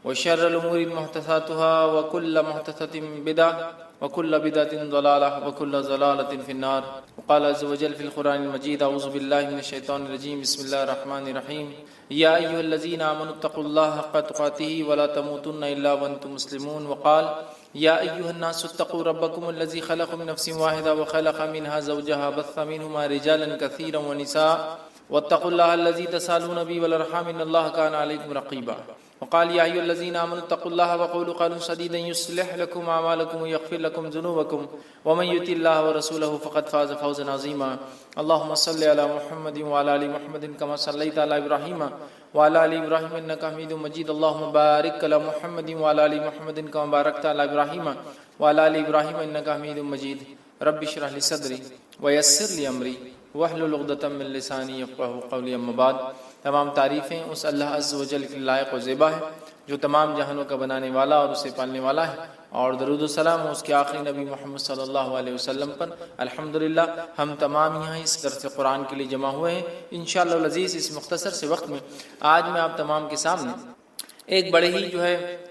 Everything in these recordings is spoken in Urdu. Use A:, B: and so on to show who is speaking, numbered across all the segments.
A: وشر الأمور محدثاتها وكل محدثة بدعة وكل بدعة ضلالة وكل ضلالة في النار. وقال عز وجل في القرآن المجيد: أعوذ بالله من الشيطان الرجيم، بسم الله الرحمن الرحيم. يا أيها الذين آمنوا اتقوا الله حق تقاته ولا تموتن إلا وأنتم مسلمون. وقال: يا أيها الناس اتقوا ربكم الذي خلق من نفس واحدة وخلق منها زوجها بث منهما رجالا كثيرا ونساء واتقوا الله الذي تسالون به والأرحام إن الله كان عليكم رقيبا. وقال: يا أيها الذين آمنوا اتقوا الله وقولوا قولا سديدا يصلح لكم أعمالكم ويغفر لكم ذنوبكم ومن يطع الله ورسوله فقد فاز فوزا عظيما. اللهم صل على محمد وعلى آل محمد كما صليت على إبراهيم وعلى آل إبراهيم إنك حميد مجيد. اللهم بارك على محمد وعلى آل محمد كما باركت على إبراهيم وعلى آل إبراهيم إنك حميد مجيد. رب اشرح لي صدري ويسر لي أمري واحلل عقدۃ من لسانی یفقہوا قولی. اما بعد، تمام تعریفیں اس اللہ عز و جل کے لائق و زیبا ہے جو تمام جہانوں کا بنانے والا اور اسے پالنے والا ہے، اور درود و سلام اس کے آخری نبی محمد صلی اللہ علیہ وسلم پر. الحمدللہ ہم تمام یہاں اس درس قرآن کے لیے جمع ہوئے ہیں. انشاءاللہ العزیز اس مختصر سے وقت میں آج میں آپ تمام کے سامنے ایک بڑے ہی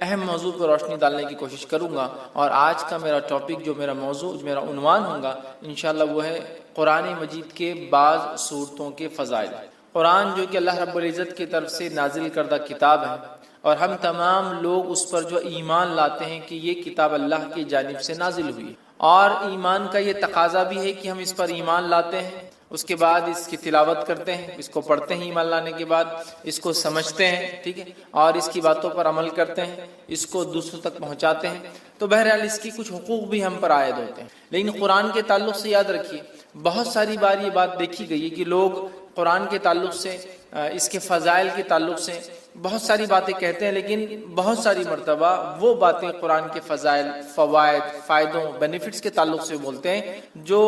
A: اہم موضوع پر روشنی ڈالنے کی کوشش کروں گا، اور آج کا میرا ٹاپک جو میرا موضوع میرا عنوان ہوگا انشاءاللہ وہ ہے قرآن مجید کے بعض صورتوں کے فضائل. قرآن جو کہ اللہ رب العزت کی طرف سے نازل کردہ کتاب ہے، اور ہم تمام لوگ اس پر جو ایمان لاتے ہیں کہ یہ کتاب اللہ کی جانب سے نازل ہوئی، اور ایمان کا یہ تقاضا بھی ہے کہ ہم اس پر ایمان لاتے ہیں، اس کے بعد اس کی تلاوت کرتے ہیں، اس کو پڑھتے ہیں، ایمان لانے کے بعد اس کو سمجھتے ہیں، ٹھیک ہے، اور اس کی باتوں پر عمل کرتے ہیں، اس کو دوسروں تک پہنچاتے ہیں. تو بہرحال اس کی کچھ حقوق بھی ہم پر عائد ہوتے ہیں. لیکن قرآن کے تعلق سے یاد رکھیے بہت ساری بار یہ بات دیکھی گئی ہے کہ لوگ قرآن کے تعلق سے، اس کے فضائل کے تعلق سے بہت ساری باتیں کہتے ہیں، لیکن بہت ساری مرتبہ وہ باتیں قرآن کے فضائل، فوائد، فائدوں، بینیفٹس کے تعلق سے بولتے ہیں جو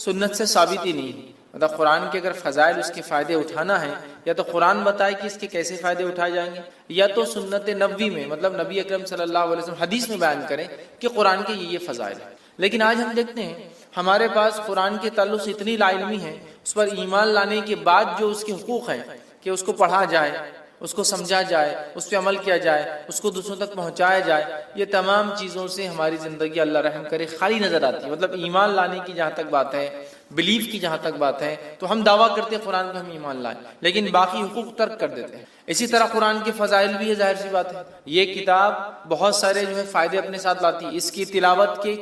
A: سنت سے ثابت ہی نہیں ہے. مطلب قرآن کے اگر فضائل، اس کے فائدے اٹھانا ہے، یا تو قرآن بتائے کہ اس کے کیسے فائدے اٹھائے جائیں گے، یا تو سنت نبوی میں مطلب نبی اکرم صلی اللہ علیہ وسلم حدیث میں بیان کریں کہ قرآن کے یہ فضائل ہیں. لیکن آج ہم دیکھتے ہیں ہمارے پاس قرآن کے تعلق سے اتنی لا علمی ہے، اس پر ایمان لانے کے بعد جو اس کے حقوق ہیں کہ اس کو پڑھا جائے، اس کو سمجھا جائے، اس پہ عمل کیا جائے، اس کو دوسروں تک پہنچایا جائے، یہ تمام چیزوں سے ہماری زندگی اللہ رحم کرے خالی نظر آتی ہے. مطلب ایمان لانے کی جہاں تک بات ہے، بلیف کی جہاں تک بات ہے، تو ہم دعویٰ کرتے ہیں قرآن پہ ہم ایمان لائیں، لیکن باقی حقوق ترک کر دیتے ہیں. اسی طرح قرآن کے فضائل بھی ہے، ظاہر سی بات ہے. یہ کتاب بہت سارے فائدے اپنے ساتھ لاتی ہے. اس کی تلاوت کے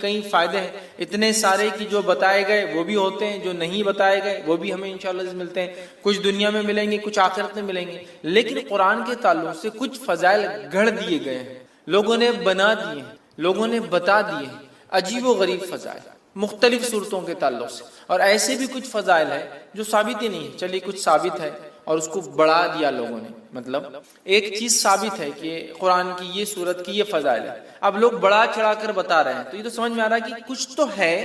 A: کئی فائدے ہیں، اتنے سارے کہ جو بتائے گئے وہ بھی ہوتے ہیں، جو نہیں بتائے گئے وہ بھی ہمیں انشاءاللہ ملتے ہیں. کچھ دنیا میں ملیں گے، کچھ آخرت میں ملیں گے. لیکن قرآن کے تعلق سے کچھ فضائل گھڑ دیے گئے ہیں، لوگوں نے بنا دیے ہیں، لوگوں نے بتا دیے ہیں، عجیب و غریب فضائل مختلف صورتوں کے تعلق سے. اور ایسے بھی کچھ فضائل ہیں جو ثابت ہی نہیں ہے. چلیے کچھ ثابت ہے اور اس کو بڑھا دیا لوگوں نے. مطلب ایک چیز ثابت ہے کہ قرآن کی یہ صورت کی یہ فضائل ہے، اب لوگ بڑا چڑھا کر بتا رہے ہیں، تو یہ تو سمجھ میں آ رہا ہے کہ کچھ تو ہے،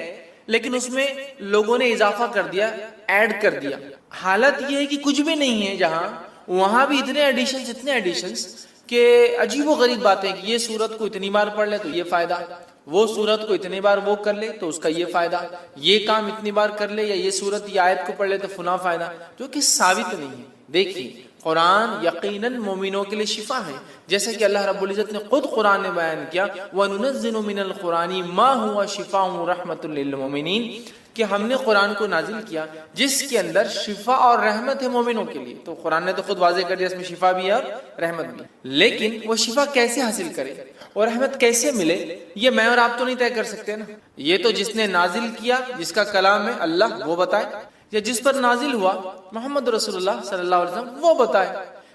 A: لیکن اس میں لوگوں نے اضافہ کر دیا، ایڈ کر دیا. حالت یہ ہے کہ کچھ بھی نہیں ہے جہاں، وہاں بھی اتنے ایڈیشنز کہ عجیب و غریب باتیں کہ یہ صورت کو اتنی بار پڑھ لے تو یہ فائدہ، وہ صورت کو اتنی بار وہ کر لے تو اس کا یہ فائدہ، یہ کام اتنی بار کر لے، یا یہ صورت یا آیت کو پڑھ لے تو فلاں فائدہ، جو کہ ثابت نہیں ہے. دیکھیے قرآن یقیناً مومنوں کے لیے شفا ہے، جیسے کہ اللہ رب العزت نے خود قرآن میں بیان کیا وَنُنَزِّلُ مِنَ الْقُرْآنِ مَا هُوَ شِفَاءٌ وَرَحْمَةٌ لِّلْمُؤْمِنِينَ، کہ ہم نے قرآن کو نازل کیا جس کے اندر شفا اور رحمت ہے مومنوں کے لیے. تو قرآن نے تو خود واضح کر دیا اس میں شفا بھی ہے اور رحمت بھی. لیکن وہ شفا کیسے حاصل کرے اور رحمت کیسے ملے، یہ میں اور آپ تو نہیں طے کر سکتے نا. یہ تو جس نے نازل کیا، جس کا کلام ہے اللہ، وہ بتائے، یا جس پر نازل ہوا محمد رسول اللہ صلی اللہ علیہ وسلم وہ بتائے.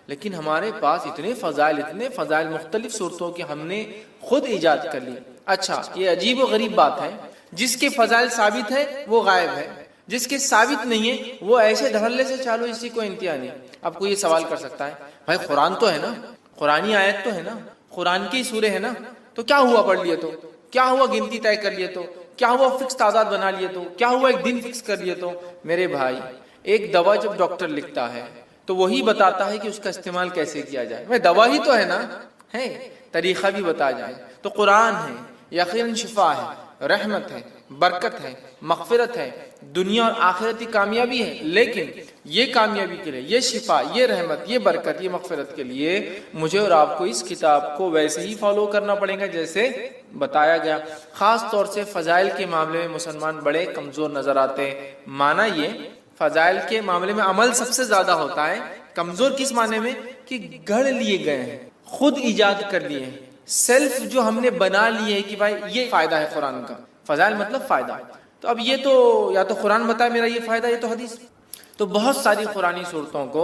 A: لیکن ہمارے پاس اتنے فضائل مختلف صورتوں کے ہم نے خود ایجاد کر لی. اچھا یہ عجیب و غریب بات ہے، جس کے فضائل ثابت ہے وہ غائب ہے، جس کے ثابت نہیں ہے وہ ایسے دھڑلے سے چالو، اسی کو انتہا نہیں. اب کوئی یہ سوال کر سکتا ہے بھائی قرآن تو ہے نا، قرآنی آیت تو ہے نا، قرآن کی سورے ہے نا، تو کیا ہوا پڑھ لیے تو، کیا ہوا گنتی طے کر لیے تو، کیا ہوا فکس تعداد بنا لیے تو، کیا ہوا ایک دن فکس کر لیے تو. میرے بھائی ایک دوا جب ڈاکٹر لکھتا ہے تو وہی بتاتا ہے کہ اس کا استعمال کیسے کیا جائے. میں دوا ہی تو ہے نا، ہے طریقہ بھی بتا جائے. تو قرآن ہے یقیناً شفا ہے، رحمت ہے، برکت ہے، مغفرت ہے، دنیا اور آخرتی کامیابی ہے، لیکن یہ کامیابی کے لیے، یہ شفا، یہ رحمت، یہ برکت، یہ مغفرت کے لیے مجھے اور آپ کو اس کتاب کو ویسے ہی فالو کرنا پڑے گا جیسے بتایا گیا۔ خاص طور سے فضائل کے معاملے میں مسلمان بڑے کمزور نظر آتے ہیں۔ معنی یہ فضائل کے معاملے میں عمل سب سے زیادہ ہوتا ہے، کمزور کس معنی میں کہ گھڑ لیے گئے ہیں، خود ایجاد کر لیے ہیں، سیلف جو ہم نے بنا لیے ہے کہ بھائی یہ فائدہ ہے قرآن کا، فضائل مطلب فائدہ، تو اب یہ تو یا تو قرآن بتائے میرا یہ فائدہ، یہ تو حدیث، تو بہت ساری قرآنی صورتوں کو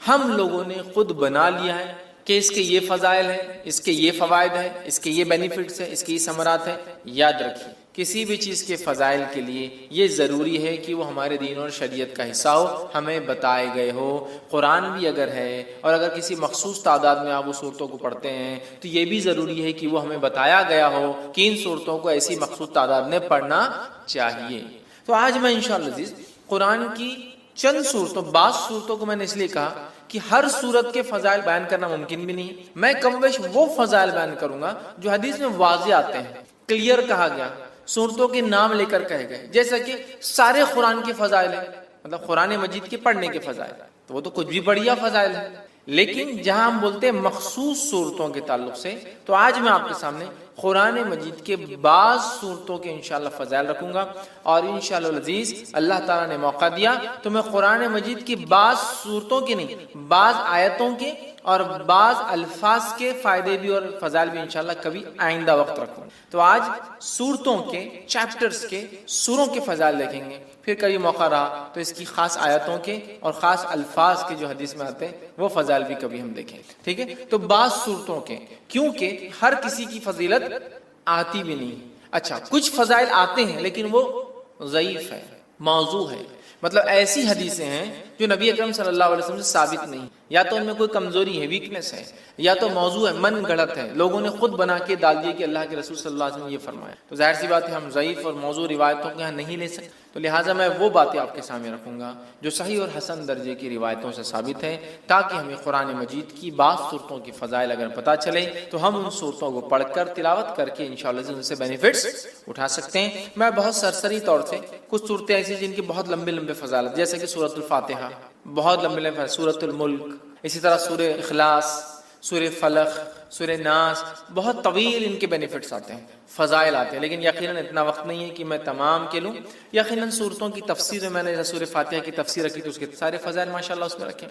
A: ہم لوگوں نے خود بنا لیا ہے کہ اس کے یہ فضائل ہیں، اس کے یہ فوائد ہیں، اس کے یہ بینیفٹس ہیں، اس کے یہ ثمرات ہیں۔ یاد رکھیے کسی بھی چیز کے فضائل کے لیے یہ ضروری ہے کہ وہ ہمارے دین اور شریعت کا حصہ ہو، ہمیں بتائے گئے ہو۔ قرآن بھی اگر ہے اور اگر کسی مخصوص تعداد میں آپ وہ صورتوں کو پڑھتے ہیں تو یہ بھی ضروری ہے کہ وہ ہمیں بتایا گیا ہو کہ ان صورتوں کو ایسی مخصوص تعداد میں پڑھنا چاہیے۔ تو آج میں انشاءاللہ عزیز قرآن کی چند صورتوں، بعض صورتوں کو میں نے اس لیے کہا کہ ہر صورت کے فضائل بیان کرنا ممکن بھی نہیں ہے، میں کم بیش وہ فضائل بیان کروں گا جو حدیث میں واضح آتے ہیں، کلیئر کہا گیا، صورتوں کے نام لے کر کہے گئے، جیسا کہ سارے قرآن کے فضائل ہیں، مطلب قرآن مجید کے پڑھنے کے فضائل، تو وہ تو کچھ بھی بڑھیا فضائل ہیں، لیکن جہاں ہم بولتے ہیں مخصوص صورتوں کے تعلق سے، تو آج میں آپ کے سامنے قرآن مجید کے بعض صورتوں کے انشاءاللہ فضائل رکھوں گا، اور انشاءاللہ العزیز اللہ تعالیٰ نے موقع دیا تو میں قرآن مجید کی بعض صورتوں کے نہیں، بعض آیتوں کے اور بعض الفاظ کے فائدے بھی اور فضائل بھی انشاءاللہ کبھی آئندہ وقت رکھوں۔ تو آج صورتوں کے، چیپٹرز کے، سوروں کے فضائل دیکھیں گے، پھر کبھی موقع رہا تو اس کی خاص آیتوں کے اور خاص الفاظ کے جو حدیث میں آتے ہیں وہ فضائل بھی کبھی ہم دیکھیں، ٹھیک ہے؟ تو بعض صورتوں کے، کیونکہ ہر کسی کی فضیلت آتی بھی نہیں، اچھا کچھ فضائل آتے ہیں لیکن وہ ضعیف ہے، موضوع ہے، مطلب ایسی حدیثیں ہیں جو نبی اکرم صلی اللہ علیہ وسلم سے ثابت نہیں، یا تو ان میں کوئی کمزوری ہے، ویکنس ہے، یا تو موضوع ہے، من گھڑت ہے، لوگوں نے خود بنا کے ڈال دیے کہ اللہ کے رسول صلی اللہ علیہ وسلم نے یہ فرمایا، تو ظاہر سی بات ہے ہم ضعیف اور موضوع روایتوں کو یہاں نہیں لے سکتے، تو لہٰذا میں وہ باتیں آپ کے سامنے رکھوں گا جو صحیح اور حسن درجے کی روایتوں سے ثابت ہیں، تاکہ ہمیں قرآن مجید کی بعض صورتوں کی فضائل اگر پتہ چلے تو ہم ان صورتوں کو پڑھ کر تلاوت کر کے انشاءاللہ ان سے بینیفٹس اٹھا سکتے ہیں۔ میں بہت سرسری طور سے کچھ صورتیں ایسی جن کی بہت لمبے لمبے فضائل، جیسے کہ سورۃ الفاتحہ، بہت لمبے لمبے، سورۃ الملک، اسی طرح سورہ اخلاص، سورہ فلق، سورہ ناس، بہت طویل ان کے بینیفٹس آتے ہیں، فضائل آتے ہیں، لیکن یقیناً اتنا وقت نہیں ہے کہ میں تمام کے لوں۔ یقیناً صورتوں کی تفسیر میں نے سورہ فاتحہ کی تفسیر رکھی تو اس کے سارے فضائل ماشاءاللہ اس میں رکھے۔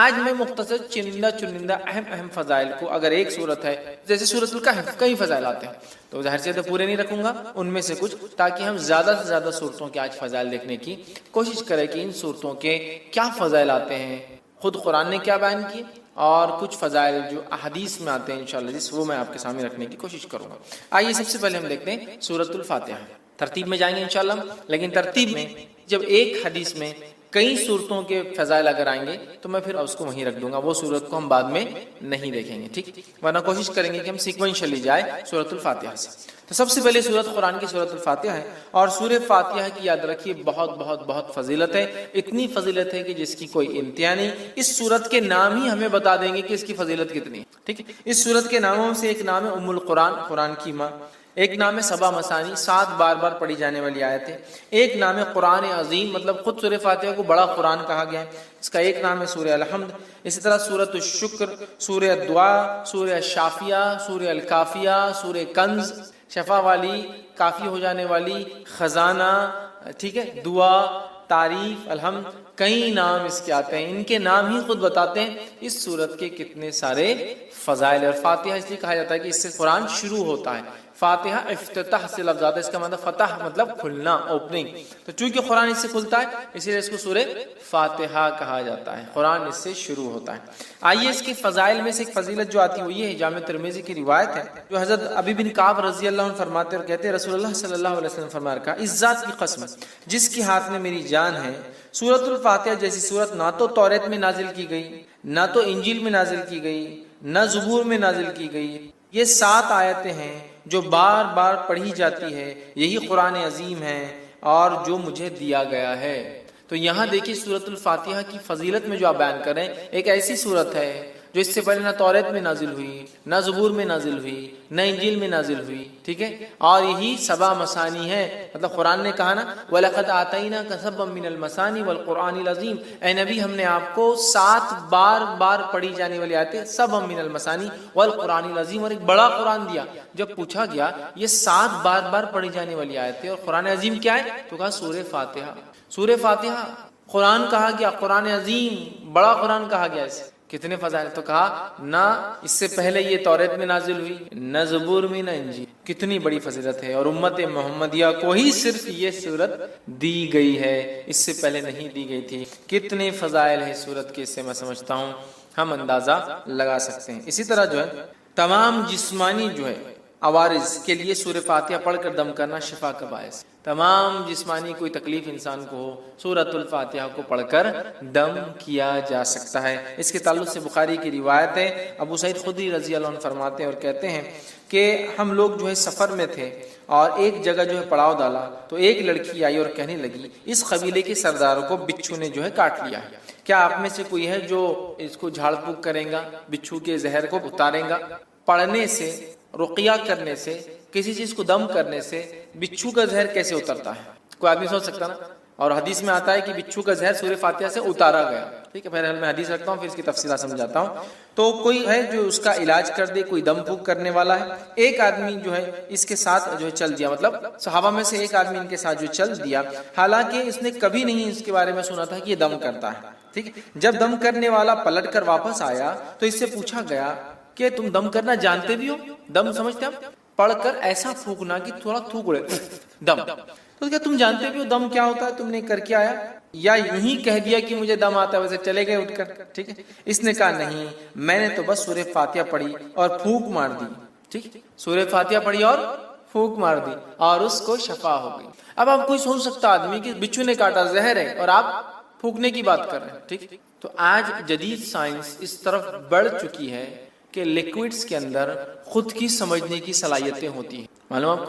A: آج میں مختصر چنندہ اہم فضائل کو، اگر ایک صورت ہے جیسے سورۃ الکہف، کئی فضائل آتے ہیں تو ظاہر سے تو پورے نہیں رکھوں گا، ان میں سے کچھ، تاکہ ہم زیادہ سے زیادہ صورتوں کے آج فضائل دیکھنے کی کوشش کریں کہ ان صورتوں کے کیا فضائل آتے ہیں، خود قرآن نے کیا بیان کی، اور کچھ فضائل جو احادیث میں آتے ہیں انشاءاللہ وہ میں آپ کے سامنے رکھنے کی کوشش کروں گا۔ آئیے سب سے پہلے ہم دیکھتے ہیں سورۃ الفاتحہ، ترتیب میں جائیں گے انشاءاللہ، لیکن ترتیب میں جب ایک حدیث میں کئی صورتوں کے فضائل اگر آئیں گے تو میں پھر اس کو وہیں رکھ دوں گا، وہ صورت کو ہم بعد میں نہیں دیکھیں گے، ٹھیک؟ ورنہ کوشش کریں گے کہ ہم سیکوینشلی جائے سورۃ الفاتحہ سے۔ تو سب سے پہلے سورت قرآن کی سورۃ الفاتحہ ہے، اور سورہ فاتحہ کی یاد رکھیے بہت بہت بہت فضیلت ہے، اتنی فضیلت ہے کہ جس کی کوئی انتہا نہیں۔ اس سورت کے نام ہی ہمیں بتا دیں گے کہ اس کی فضیلت کتنی ہے، ٹھیک ہے؟ اس سورت کے ناموں سے ایک نام ہے ام القرآن، قرآن کی ماں، ایک نام ہے سبا مثانی، 7 بار بار پڑھی جانے والی آیت ہے، ایک نام ہے قرآن عظیم، مطلب خود سورہ فاتحہ کو بڑا قرآن کہا گیا ہے، اس کا ایک نام ہے سورہ الحمد، اسی طرح سورۃ الشکر، سورہ الدعاء، سورہ الشافیہ، سورہ الکافیہ، سورہ کنز، شفا والی، کافی ہو جانے والی، خزانہ، ٹھیک ہے، دعا، تعریف، الحمد، کئی نام اس کے آتے ہیں، ان کے نام ہی خود بتاتے ہیں اس سورت کے کتنے سارے فضائل۔ اور فاتحہ اس لیے کہا جاتا ہے کہ اس سے قرآن شروع ہوتا ہے، فاتحہ افتتاح سے لفظ آتا ہے، اس کا مطلب فتح مطلب کھلنا، اوپننگ، تو چونکہ قرآن اس سے کھلتا ہے اسی لیے اس کو سورہ فاتحہ کہا جاتا ہے، قرآن اس سے شروع ہوتا ہے۔ آئیے اس کے فضائل میں سے ایک فضیلت جو آتی ہے وہ یہ ہے، جامع ترمذی کی روایت ہے جو حضرت ابی بن کعب رضی اللہ عنہ فرماتے اور کہتے ہیں رسول اللہ صلی اللہ علیہ وسلم فرمایا کہ اس ذات کی قسم جس کے ہاتھ میں میری جان ہے، سورۃ الفاتحہ جیسی سورت نہ تو توریت میں نازل کی گئی، نہ تو انجیل میں نازل کی گئی، نہ زبور میں نازل کی گئی، یہ 7 آیتیں ہیں جو بار بار پڑھی جاتی ہے، یہی قرآن عظیم ہے اور جو مجھے دیا گیا ہے۔ تو یہاں دیکھیے سورۃ الفاتحہ کی فضیلت میں جو آپ بیان کریں، ایک ایسی صورت ہے جو اس سے پہلے نہ توریت میں نازل ہوئی، نہ زبور میں نازل ہوئی، نہ انجیل میں نازل ہوئی، ٹھیک ہے. اور یہی 7 مثانی ہے. مطلب قرآن نے کہا نا وَلَقَدْ آتَيْنَاكَ سَبْعًا مِّنَ الْمَثَانِي وَالْقُرْآنِ الْعَظِيمِ، اے نبی ہم نے آپ کو 7 بار پڑھی جانے والی آیتیں، سبعًا مِّنَ الْمَثَانِي وَالْقُرْآنِ الْعَظِيمِ، اور ایک بڑا قرآن دیا. جب پوچھا گیا یہ 7 بار پڑھی جانے والی آیتیں اور قرآن عظیم کیا ہے، تو کہا سورہ فاتحہ. سورہ فاتحہ قرآن کہا گیا، قرآن عظیم بڑا قرآن کہا گیا. اسے کتنے فضائل، تو کہا نہ اس سے پہلے یہ توریت میں نازل ہوئی، نہ زبور میں، نہ انجیل. کتنی بڑی فضیلت ہے. اور امت محمدیہ کو ہی صرف یہ سورت دی گئی ہے، اس سے پہلے نہیں دی گئی تھی. کتنے فضائل ہے سورت کے، اس سے میں سمجھتا ہوں ہم اندازہ لگا سکتے ہیں. اسی طرح جو ہے تمام جسمانی جو ہے عوارض کے لیے سورہ فاتحہ پڑھ کر دم کرنا شفا کا باعث. تمام جسمانی کوئی تکلیف انسان کو ہو، سورۃ الفاتحہ کو پڑھ کر دم کیا جا سکتا ہے. اس کے تعلق سے بخاری کی روایت ہے، ابو سعید خدری رضی اللہ عنہ فرماتے ہیں اور کہتے ہیں کہ ہم لوگ جو ہے سفر میں تھے اور ایک جگہ جو ہے پڑاؤ ڈالا تو ایک لڑکی آئی اور کہنے لگی اس قبیلے کے سردار کو بچھو نے جو ہے کاٹ لیا ہے، کیا آپ میں سے کوئی ہے جو اس کو جھاڑ پھونک کرے گا، بچھو کے زہر کو اتارے گا؟ پڑھنے سے، رقیہ کرنے سے، کسی چیز کو دم کرنے سے بچھو کا زہر کیسے اترتا ہے؟ کوئی آدمی سوچ سکتا نا. اور حدیث میں آتا ہے کہ بچھو کا زہر سورہ فاتحہ سے اتارا گیا. ٹھیک ہے، پہلے میں حدیث رکھتا ہوں پھر اس کی تفصیلات سمجھاتا ہوں. تو کوئی ہے جو اس کا علاج کر دے، کوئی دم پھونک کرنے والا ہے. ایک آدمی جو ہے اس کے ساتھ جو ہے چل دیا، مطلب صحابہ میں سے ایک آدمی ان کے ساتھ جو چل دیا، حالانکہ اس نے کبھی نہیں اس کے بارے میں سنا تھا کہ یہ دم کرتا ہے. ٹھیک ہے، جب دم کرنے والا پلٹ کر واپس آیا تو اس سے پوچھا گیا کہ تم دم کرنا جانتے بھی ہو؟ دم سمجھتے ہو؟ پڑھ کر ایسا پھونکنا کہ تھوڑا تھوک اڑے، دم. تو کیا تم جانتے بھی ہو دم کیا ہوتا ہے؟ تم نے کر کے آیا یا یوں ہی کہہ دیا کہ مجھے دم آتا ہے ویسے چلے گئے اٹھ کر؟ ٹھیک ہے، اس نے کہا نہیں، میں نے تو بس سورہ فاتحہ پڑھی اور پھونک مار دی. ٹھیک، سورہ فاتحہ پڑھی اور پھونک مار دی اور اس کو شفا ہو گئی. اب آپ کوئی سوچ سکتا آدمی کہ بچھو نے کاٹا، زہر ہے، اور آپ پھونکنے کی بات کر رہے ہیں. ٹھیک، تو آج جدید سائنس اس طرف بڑھ چکی ہے کہ لیکوڈز کے اندر خود کی سمجھنے کی صلاحیتیں ہوتی ہیں. معلوم،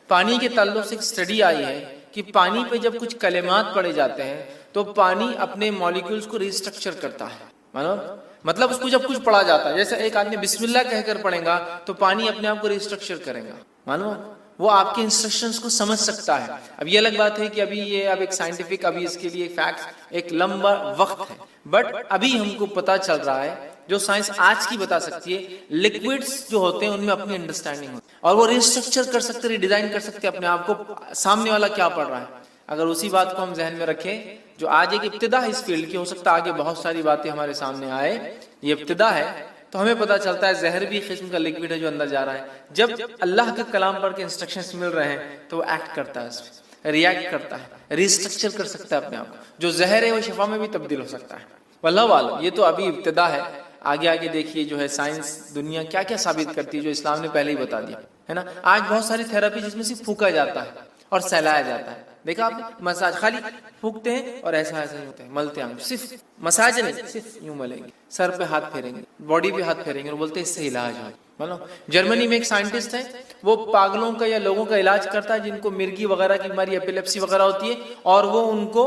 A: پانی کے تعلق سے ایک اسٹڈی آئی ہے کہ پانی پہ جب کچھ کلمات پڑھے جاتے ہیں تو پانی اپنے مالیکولز کو ریسٹرکچر کرتا ہے. معلوم، مطلب اس کو جب کچھ پڑھا جاتا ہے، جیسے ایک آدمی بسم اللہ کہہ کر پڑھے گا تو پانی اپنے آپ کو ریسٹرکچر کرے گا. معلوم، وہ آپ کے انسٹرکشنز کو سمجھ سکتا ہے. اب یہ الگ بات ہے کہ ابھی یہ اب ایک سائنٹیفک، ابھی اس کے لیے فیکٹس ایک لمبا وقت ہے، بٹ ابھی ہم کو پتا چل رہا ہے جو سائنس آج کی بتا سکتی ہے. لکوڈز جو ہوتے ہیں ان میں اپنی انڈرسٹینڈنگ ہوتی ہے اور وہ ریسٹرکچر کر سکتے، ریڈیزائن کر سکتے اپنے آپ کو، سامنے والا کیا پڑھ رہا ہے. اگر اسی بات کو ہم ذہن میں رکھیں، جو آج ایک ابتدا ہے اس فیلڈ کی، ہو سکتا ہے آگے بہت ساری باتیں ہمارے سامنے آئے، یہ ابتدا ہے، تو ہمیں پتا چلتا ہے زہر بھی قسم کا لکوڈ ہے جو اندر جا رہا ہے. جب اللہ کا کلام پڑھ کے انسٹرکشنز مل رہے ہیں تو وہ ایکٹ کرتا ہے، اس پہ ریئیکٹ کرتا ہے، ریسٹرکچر کر سکتا ہے اپنے آپ کو. جو زہر ہے وہ شفا میں بھی تبدیل ہو سکتا ہے. واللہ عالم، یہ تو ابھی ابتدا ہے. آگے دیکھیے جو ہے سائنس دنیا کیا کیا ثابت کرتی ہے جو اسلام نے پہلے ہی بتا دیا ہے نا. آج بہت ساری تھراپی جس میں صرف پھونکا جاتا ہے اور سہلایا جاتا ہے. دیکھا آپ مساج، خالی پھونکتے ہیں اور ایسا ہی ہوتا ہے، ملتے ہیں. صرف مساج نہیں، صرف یوں ملیں گے، سر پہ ہاتھ پھیریں گے، باڈی پہ ہاتھ پھیریں گے اور بولتے ہیں اس سے علاج ہو. مطلب جرمنی میں ایک سائنٹسٹ ہے، وہ پاگلوں کا یا لوگوں کا علاج کرتا ہے جن کو مرگی وغیرہ کی بیماری، ایپیلیپسی وغیرہ ہوتی ہے، اور وہ ان کو،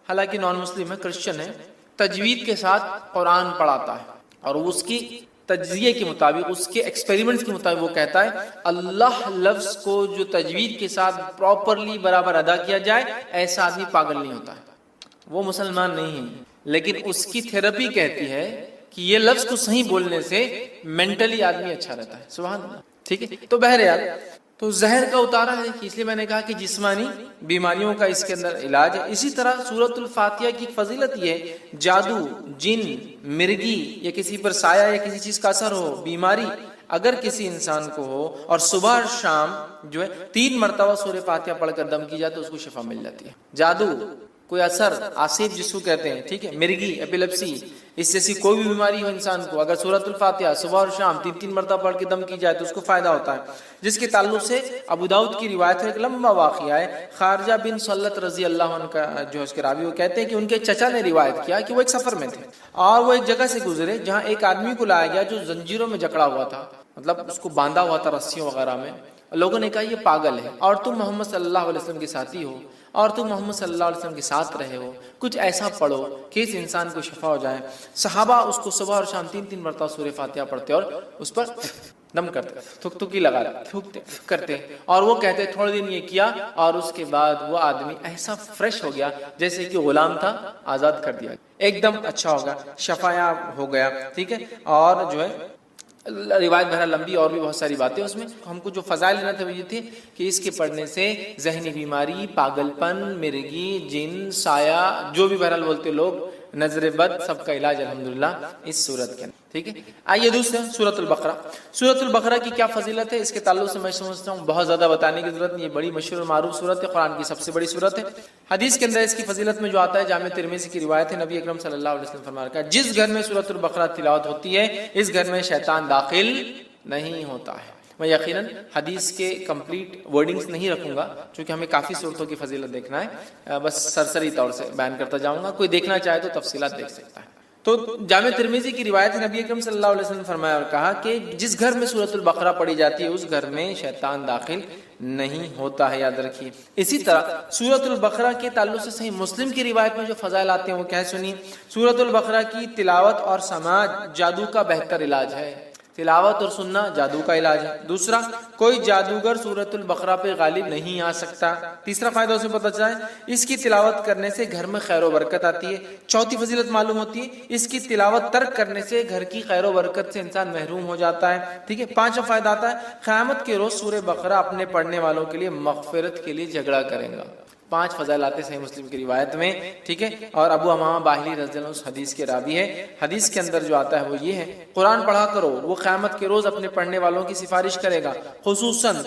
A: حالانکہ نان مسلم ہے، کرسچن ہے، تجوید کے ساتھ قرآن پڑھاتا ہے اور اس کی تجزیے کے مطابق، اس کے ایکسپیریمنٹس کے مطابق وہ کہتا ہے اللہ لفظ کو جو تجوید کے ساتھ پراپرلی برابر ادا کیا جائے ایسا آدمی پاگل نہیں ہوتا ہے. وہ مسلمان نہیں ہے، لیکن اس کی تھراپی کہتی ہے کہ یہ لفظ کو صحیح بولنے سے مینٹلی آدمی اچھا رہتا ہے. سبحان اللہ. ٹھیک ہے، تو بہرحال تو زہر کا اتارا ہے، اس لیے میں نے کہا کہ جسمانی بیماریوں کا اس کے اندر علاج ہے. اسی طرح سورۃ الفاتحہ کی فضیلت یہ ہے، جادو، جن، مرگی یا کسی پر سایہ یا کسی چیز کا اثر ہو، بیماری اگر کسی انسان کو ہو اور صبح اور شام جو ہے 3 مرتبہ سورہ فاتحہ پڑھ کر دم کی جائے تو اس کو شفا مل جاتی ہے. جادو، کوئی اثر، آصف جس کو کہتے ہیں، ٹھیک ہے، مرگی، ایپیلیپسی، اس جیسی کوئی بھی بیماری ہو انسان کو، اگر سورۃ الفاتحہ صبح اور شام 3 مرتبہ پڑھ کے دم کی جائے تو اس کو فائدہ ہوتا ہے. جس کے تعلق سے ابو داؤد کی روایت ہے، ایک لمبا واقعہ ہے. خارجہ بن سلت رضی اللہ عنہ کا جو اس کے راوی، وہ کہتے ہیں کہ ان کے چچا نے روایت کیا کہ وہ ایک سفر میں تھے اور وہ ایک جگہ سے گزرے جہاں ایک آدمی کو لایا گیا جو زنجیروں میں جکڑا ہوا تھا، مطلب اس کو باندھا ہوا تھا رسیوں وغیرہ میں، لوگوں نے کہا یہ پاگل ہے، اور تم محمد صلی اللہ علیہ وسلم کے ساتھی ہو، اور تم محمد صلی اللہ علیہ وسلم کے ساتھ رہے ہو، کچھ ایسا پڑھو کہ اس انسان کو شفا ہو جائے۔ صحابہ اس کو صبح اور شام 3 مرتبہ سورہ فاتحہ پڑھتے اور اس پر دم کرتے، تھک تھکی لگا تھوکتے کرتے، اور وہ کہتے تھوڑے دن یہ کیا اور اس کے بعد وہ آدمی ایسا فریش ہو گیا جیسے کہ غلام تھا، آزاد کر دیا، ایک دم اچھا ہوگا، شفایاب ہو گیا، ٹھیک ہے۔ اور جو ہے روایت بہرحال لمبی، اور بھی بہت ساری باتیں اس میں، ہم کو جو فضائل لینا تھا وہ یہ تھے کہ اس کے پڑھنے سے ذہنی بیماری، پاگل پن، مرگی، جن، سایہ، جو بھی بہرحال بولتے لوگ، نظر بد، سب کا علاج الحمدللہ اس صورت کے اندر، ٹھیک ہے۔ آئیے دوسرے سورۃ البقرہ۔ سورۃ البقرہ کی کیا فضیلت ہے، اس کے تعلق سے میں سمجھتا ہوں بہت زیادہ بتانے کی ضرورت نہیں، یہ بڑی مشہور اور معروف سورت ہے، قرآن کی سب سے بڑی سورت ہے۔ حدیث کے اندر اس کی فضیلت میں جو آتا ہے، جامع ترمذی کی روایت ہے، نبی اکرم صلی اللہ علیہ وسلم فرمایا کہ جس گھر میں سورۃ البقرہ تلاوت ہوتی ہے اس گھر میں شیطان داخل نہیں ہوتا ہے۔ میں یقیناً حدیث کے کمپلیٹ ورڈنگز نہیں رکھوں گا چونکہ ہمیں کافی صورتوں کی فضیلت دیکھنا ہے، بس سرسری طور سے بیان کرتا جاؤں گا، کوئی دیکھنا چاہے تو تفصیلات دیکھ سکتا ہے۔ تو جامع ترمذی کی روایت ہے، نبی اکرم صلی اللہ علیہ وسلم فرمایا اور کہا کہ جس گھر میں سورۃ البقرہ پڑھی جاتی ہے اس گھر میں شیطان داخل نہیں ہوتا ہے، یاد رکھیے۔ اسی طرح سورۃ البقرہ کے تعلق سے صحیح مسلم کی روایت میں جو فضائل آتے ہیں وہ کیا سنیے۔ سورۃ البقرہ کی تلاوت اور سماعت جادو کا بہتر علاج ہے، تلاوت اور سننا جادو کا علاج ہے۔ دوسرا، کوئی جادوگر سورۃ البقرہ پہ غالب نہیں آ سکتا۔ تیسرا فائدہ اسے پتہ چلا ہے، اس کی تلاوت کرنے سے گھر میں خیر و برکت آتی ہے۔ چوتھی فضیلت معلوم ہوتی ہے، اس کی تلاوت ترک کرنے سے گھر کی خیر و برکت سے انسان محروم ہو جاتا ہے، ٹھیک ہے۔ پانچواں فائدہ آتا ہے، قیامت کے روز سورہ بقرہ اپنے پڑھنے والوں کے لیے مغفرت کے لیے جھگڑا کرے گا۔ 5 فضائل آتے صحیح مسلم کی روایت میں، ٹھیک ہے۔ اور ابو امامہ باہلی رضی اللہ عنہ اس حدیث کے راوی ہے۔ حدیث کے اندر جو آتا ہے وہ یہ ہے، قرآن پڑھا کرو، وہ قیامت کے روز اپنے پڑھنے والوں کی سفارش کرے گا، خصوصاً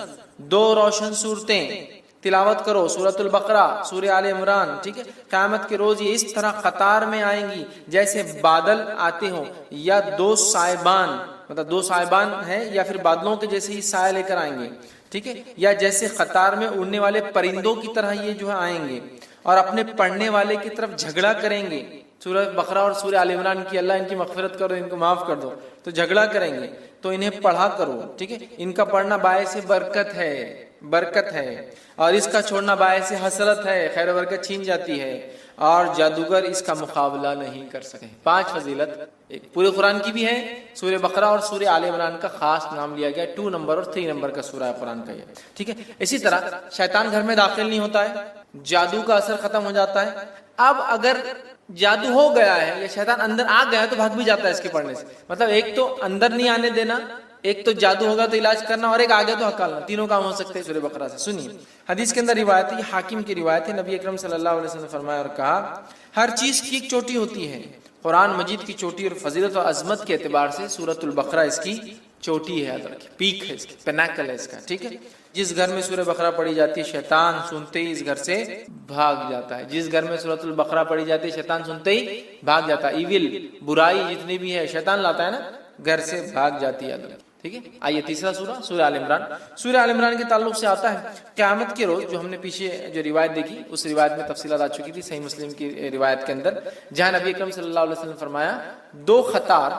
A: 2 روشن صورتیں تلاوت کرو، سورۃ البقرہ، سورہ آل عمران، ٹھیک ہے۔ قیامت کے روز یہ اس طرح قطار میں آئیں گی جیسے بادل آتے ہوں، یا 2 سائبان، مطلب 2 سائبان ہیں یا پھر بادلوں کے جیسے ہی سایہ لے کر آئیں گے، ٹھیک ہے، یا جیسے قطار میں اڑنے والے پرندوں کی طرح یہ جو ہے آئیں گے، اور اپنے پڑھنے والے کی طرف جھگڑا کریں گے۔ سورہ بقرہ اور سورہ آل عمران کی اللہ ان کی مغفرت کرو، ان کو معاف کر دو، تو جھگڑا کریں گے، تو انہیں پڑھا کرو، ٹھیک ہے۔ ان کا پڑھنا باعث برکت ہے، برکت ہے، اور اس کا چھوڑنا باعث حسرت ہے، خیر و برکت چھین جاتی ہے، اور جادوگر اس کا مقابلہ نہیں کر سکتے۔ 5 فضیلت ایک پورے قرآن کی بھی ہے، سورہ بقرہ اور سورہ آل عمران کا خاص نام لیا گیا، 2 نمبر اور 3 نمبر کا سورہ قرآن کا یہ، ٹھیک ہے۔ اسی طرح شیطان گھر میں داخل نہیں ہوتا ہے، جادو کا اثر ختم ہو جاتا ہے۔ اب اگر جادو ہو گیا ہے یا شیطان اندر آ گیا ہے تو بھاگ بھی جاتا ہے اس کے پڑھنے سے، مطلب ایک تو اندر نہیں آنے دینا، ایک تو جادو ہوگا تو علاج کرنا، اور ایک آگے تو ہکالنا، تینوں کام ہو سکتے ہیں سورہ بقرہ سے۔ سنیے حدیث کے اندر روایت ہے، حاکم کی روایت ہے، نبی اکرم صلی اللہ علیہ وسلم نے فرمایا اور کہا، ہر چیز کی ایک چوٹی ہوتی ہے، قرآن مجید کی چوٹی اور فضیلت اور عظمت کے اعتبار سے سورۃ البقرہ اس کی چوٹی ہے، پیک ہے، اس کی پینیکل ہے اس کا، ٹھیک ہے۔ جس گھر میں سورہ بقرہ پڑھی جاتی ہے شیطان سنتے ہی اس گھر سے بھاگ جاتا ہے، جس گھر میں سورۃ البقرہ پڑھی جاتی ہے شیطان سنتے ہی بھاگ جاتا ہے، ایول، برائی جتنی بھی ہے شیطان لاتا ہے نا، گھر سے بھاگ جاتی ہے، ٹھیک ہے۔ آئیے تیسرا سورہ، سورہ آل عمران۔ سورہ آل عمران کے تعلق سے آتا ہے، قیامت کے روز، جو ہم نے پیچھے جو روایت دیکھی اس روایت میں تفصیلات آ چکی تھی صحیح مسلم کی روایت کے اندر، جہاں نبی اکرم صلی اللہ علیہ وسلم نے فرمایا 2 قطار،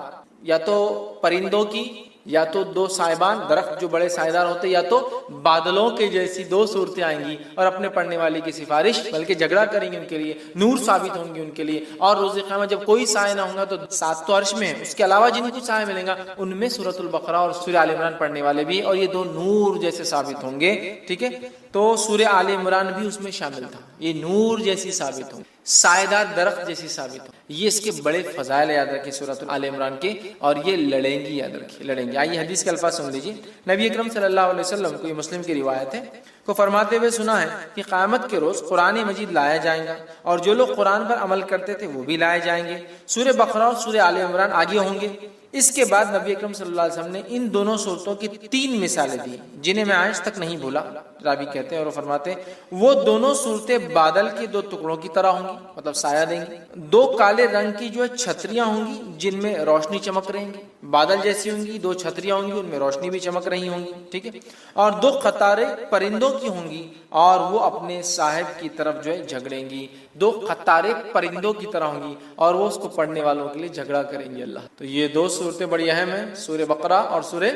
A: یا تو پرندوں کی، یا تو 2 سائبان، درخت جو بڑے سائیدار ہوتے، یا تو بادلوں کے جیسی 2 صورتیں آئیں گی، اور اپنے پڑھنے والے کی سفارش، بلکہ جھگڑا کریں گے ان کے لیے، نور ثابت ہوں گے ان کے لیے، اور روز قیامت جب کوئی سایہ نہ ہوگا تو 7 تو عرش میں ہے، اس کے علاوہ جن کو سایہ ملے گا ان میں سورۃ البقرہ اور سورہ آل عمران پڑھنے والے بھی، اور یہ 2 نور جیسے ثابت ہوں گے، ٹھیک ہے۔ تو سورہ آل عمران بھی اس میں شامل تھا، یہ نور جیسی ثابت ہوں، سایہ درخت جیسی ثابت ہوں، یہ اس کے بڑے فضائل یاد رکھیں سورۃ آل عمران کے، اور یہ لڑیں گی، یاد رکھیں لڑیں گی۔ آئیے حدیث کے الفاظ سن لیجیے، نبی اکرم صلی اللہ علیہ وسلم کو، یہ مسلم کی روایت ہے، کو فرماتے ہوئے سنا ہے کہ قیامت کے روز قرآن مجید لایا جائے گا، اور جو لوگ قرآن پر عمل کرتے تھے وہ بھی لائے جائیں گے۔ سورہ بقرہ اور سورہ آل عمران آگے ہوں گے۔ اس کے بعد نبی اکرم صلی اللہ علیہ وسلم نے ان دونوں صورتوں کی 3 مثالیں دی جنہیں میں آج تک نہیں بھولا، راوی کہتے ہیں اور فرماتے ہیں وہ دونوں صورتیں بادل کے 2 ٹکڑوں کی طرح ہوں گی، مطلب سایہ دیں گی، 2 کالے رنگ کی جو ہے چھتریاں ہوں گی جن میں روشنی چمک رہیں گی، بادل جیسی ہوں گی، 2 چھتریاں ہوں گی ان میں روشنی بھی چمک رہی ہوں گی، ٹھیک ہے، اور 2 قطاریں پرندوں کی ہوں گی اور وہ اپنے صاحب کی طرف جو ہے جھگڑیں گی، 2 قطاریں پرندوں کی طرح ہوں گی اور وہ اس کو پڑھنے والوں کے لیے جھگڑا کریں گی۔ اللہ، تو یہ 2 صورتیں بڑی اہم ہیں، سورہ بقرہ اور سورہ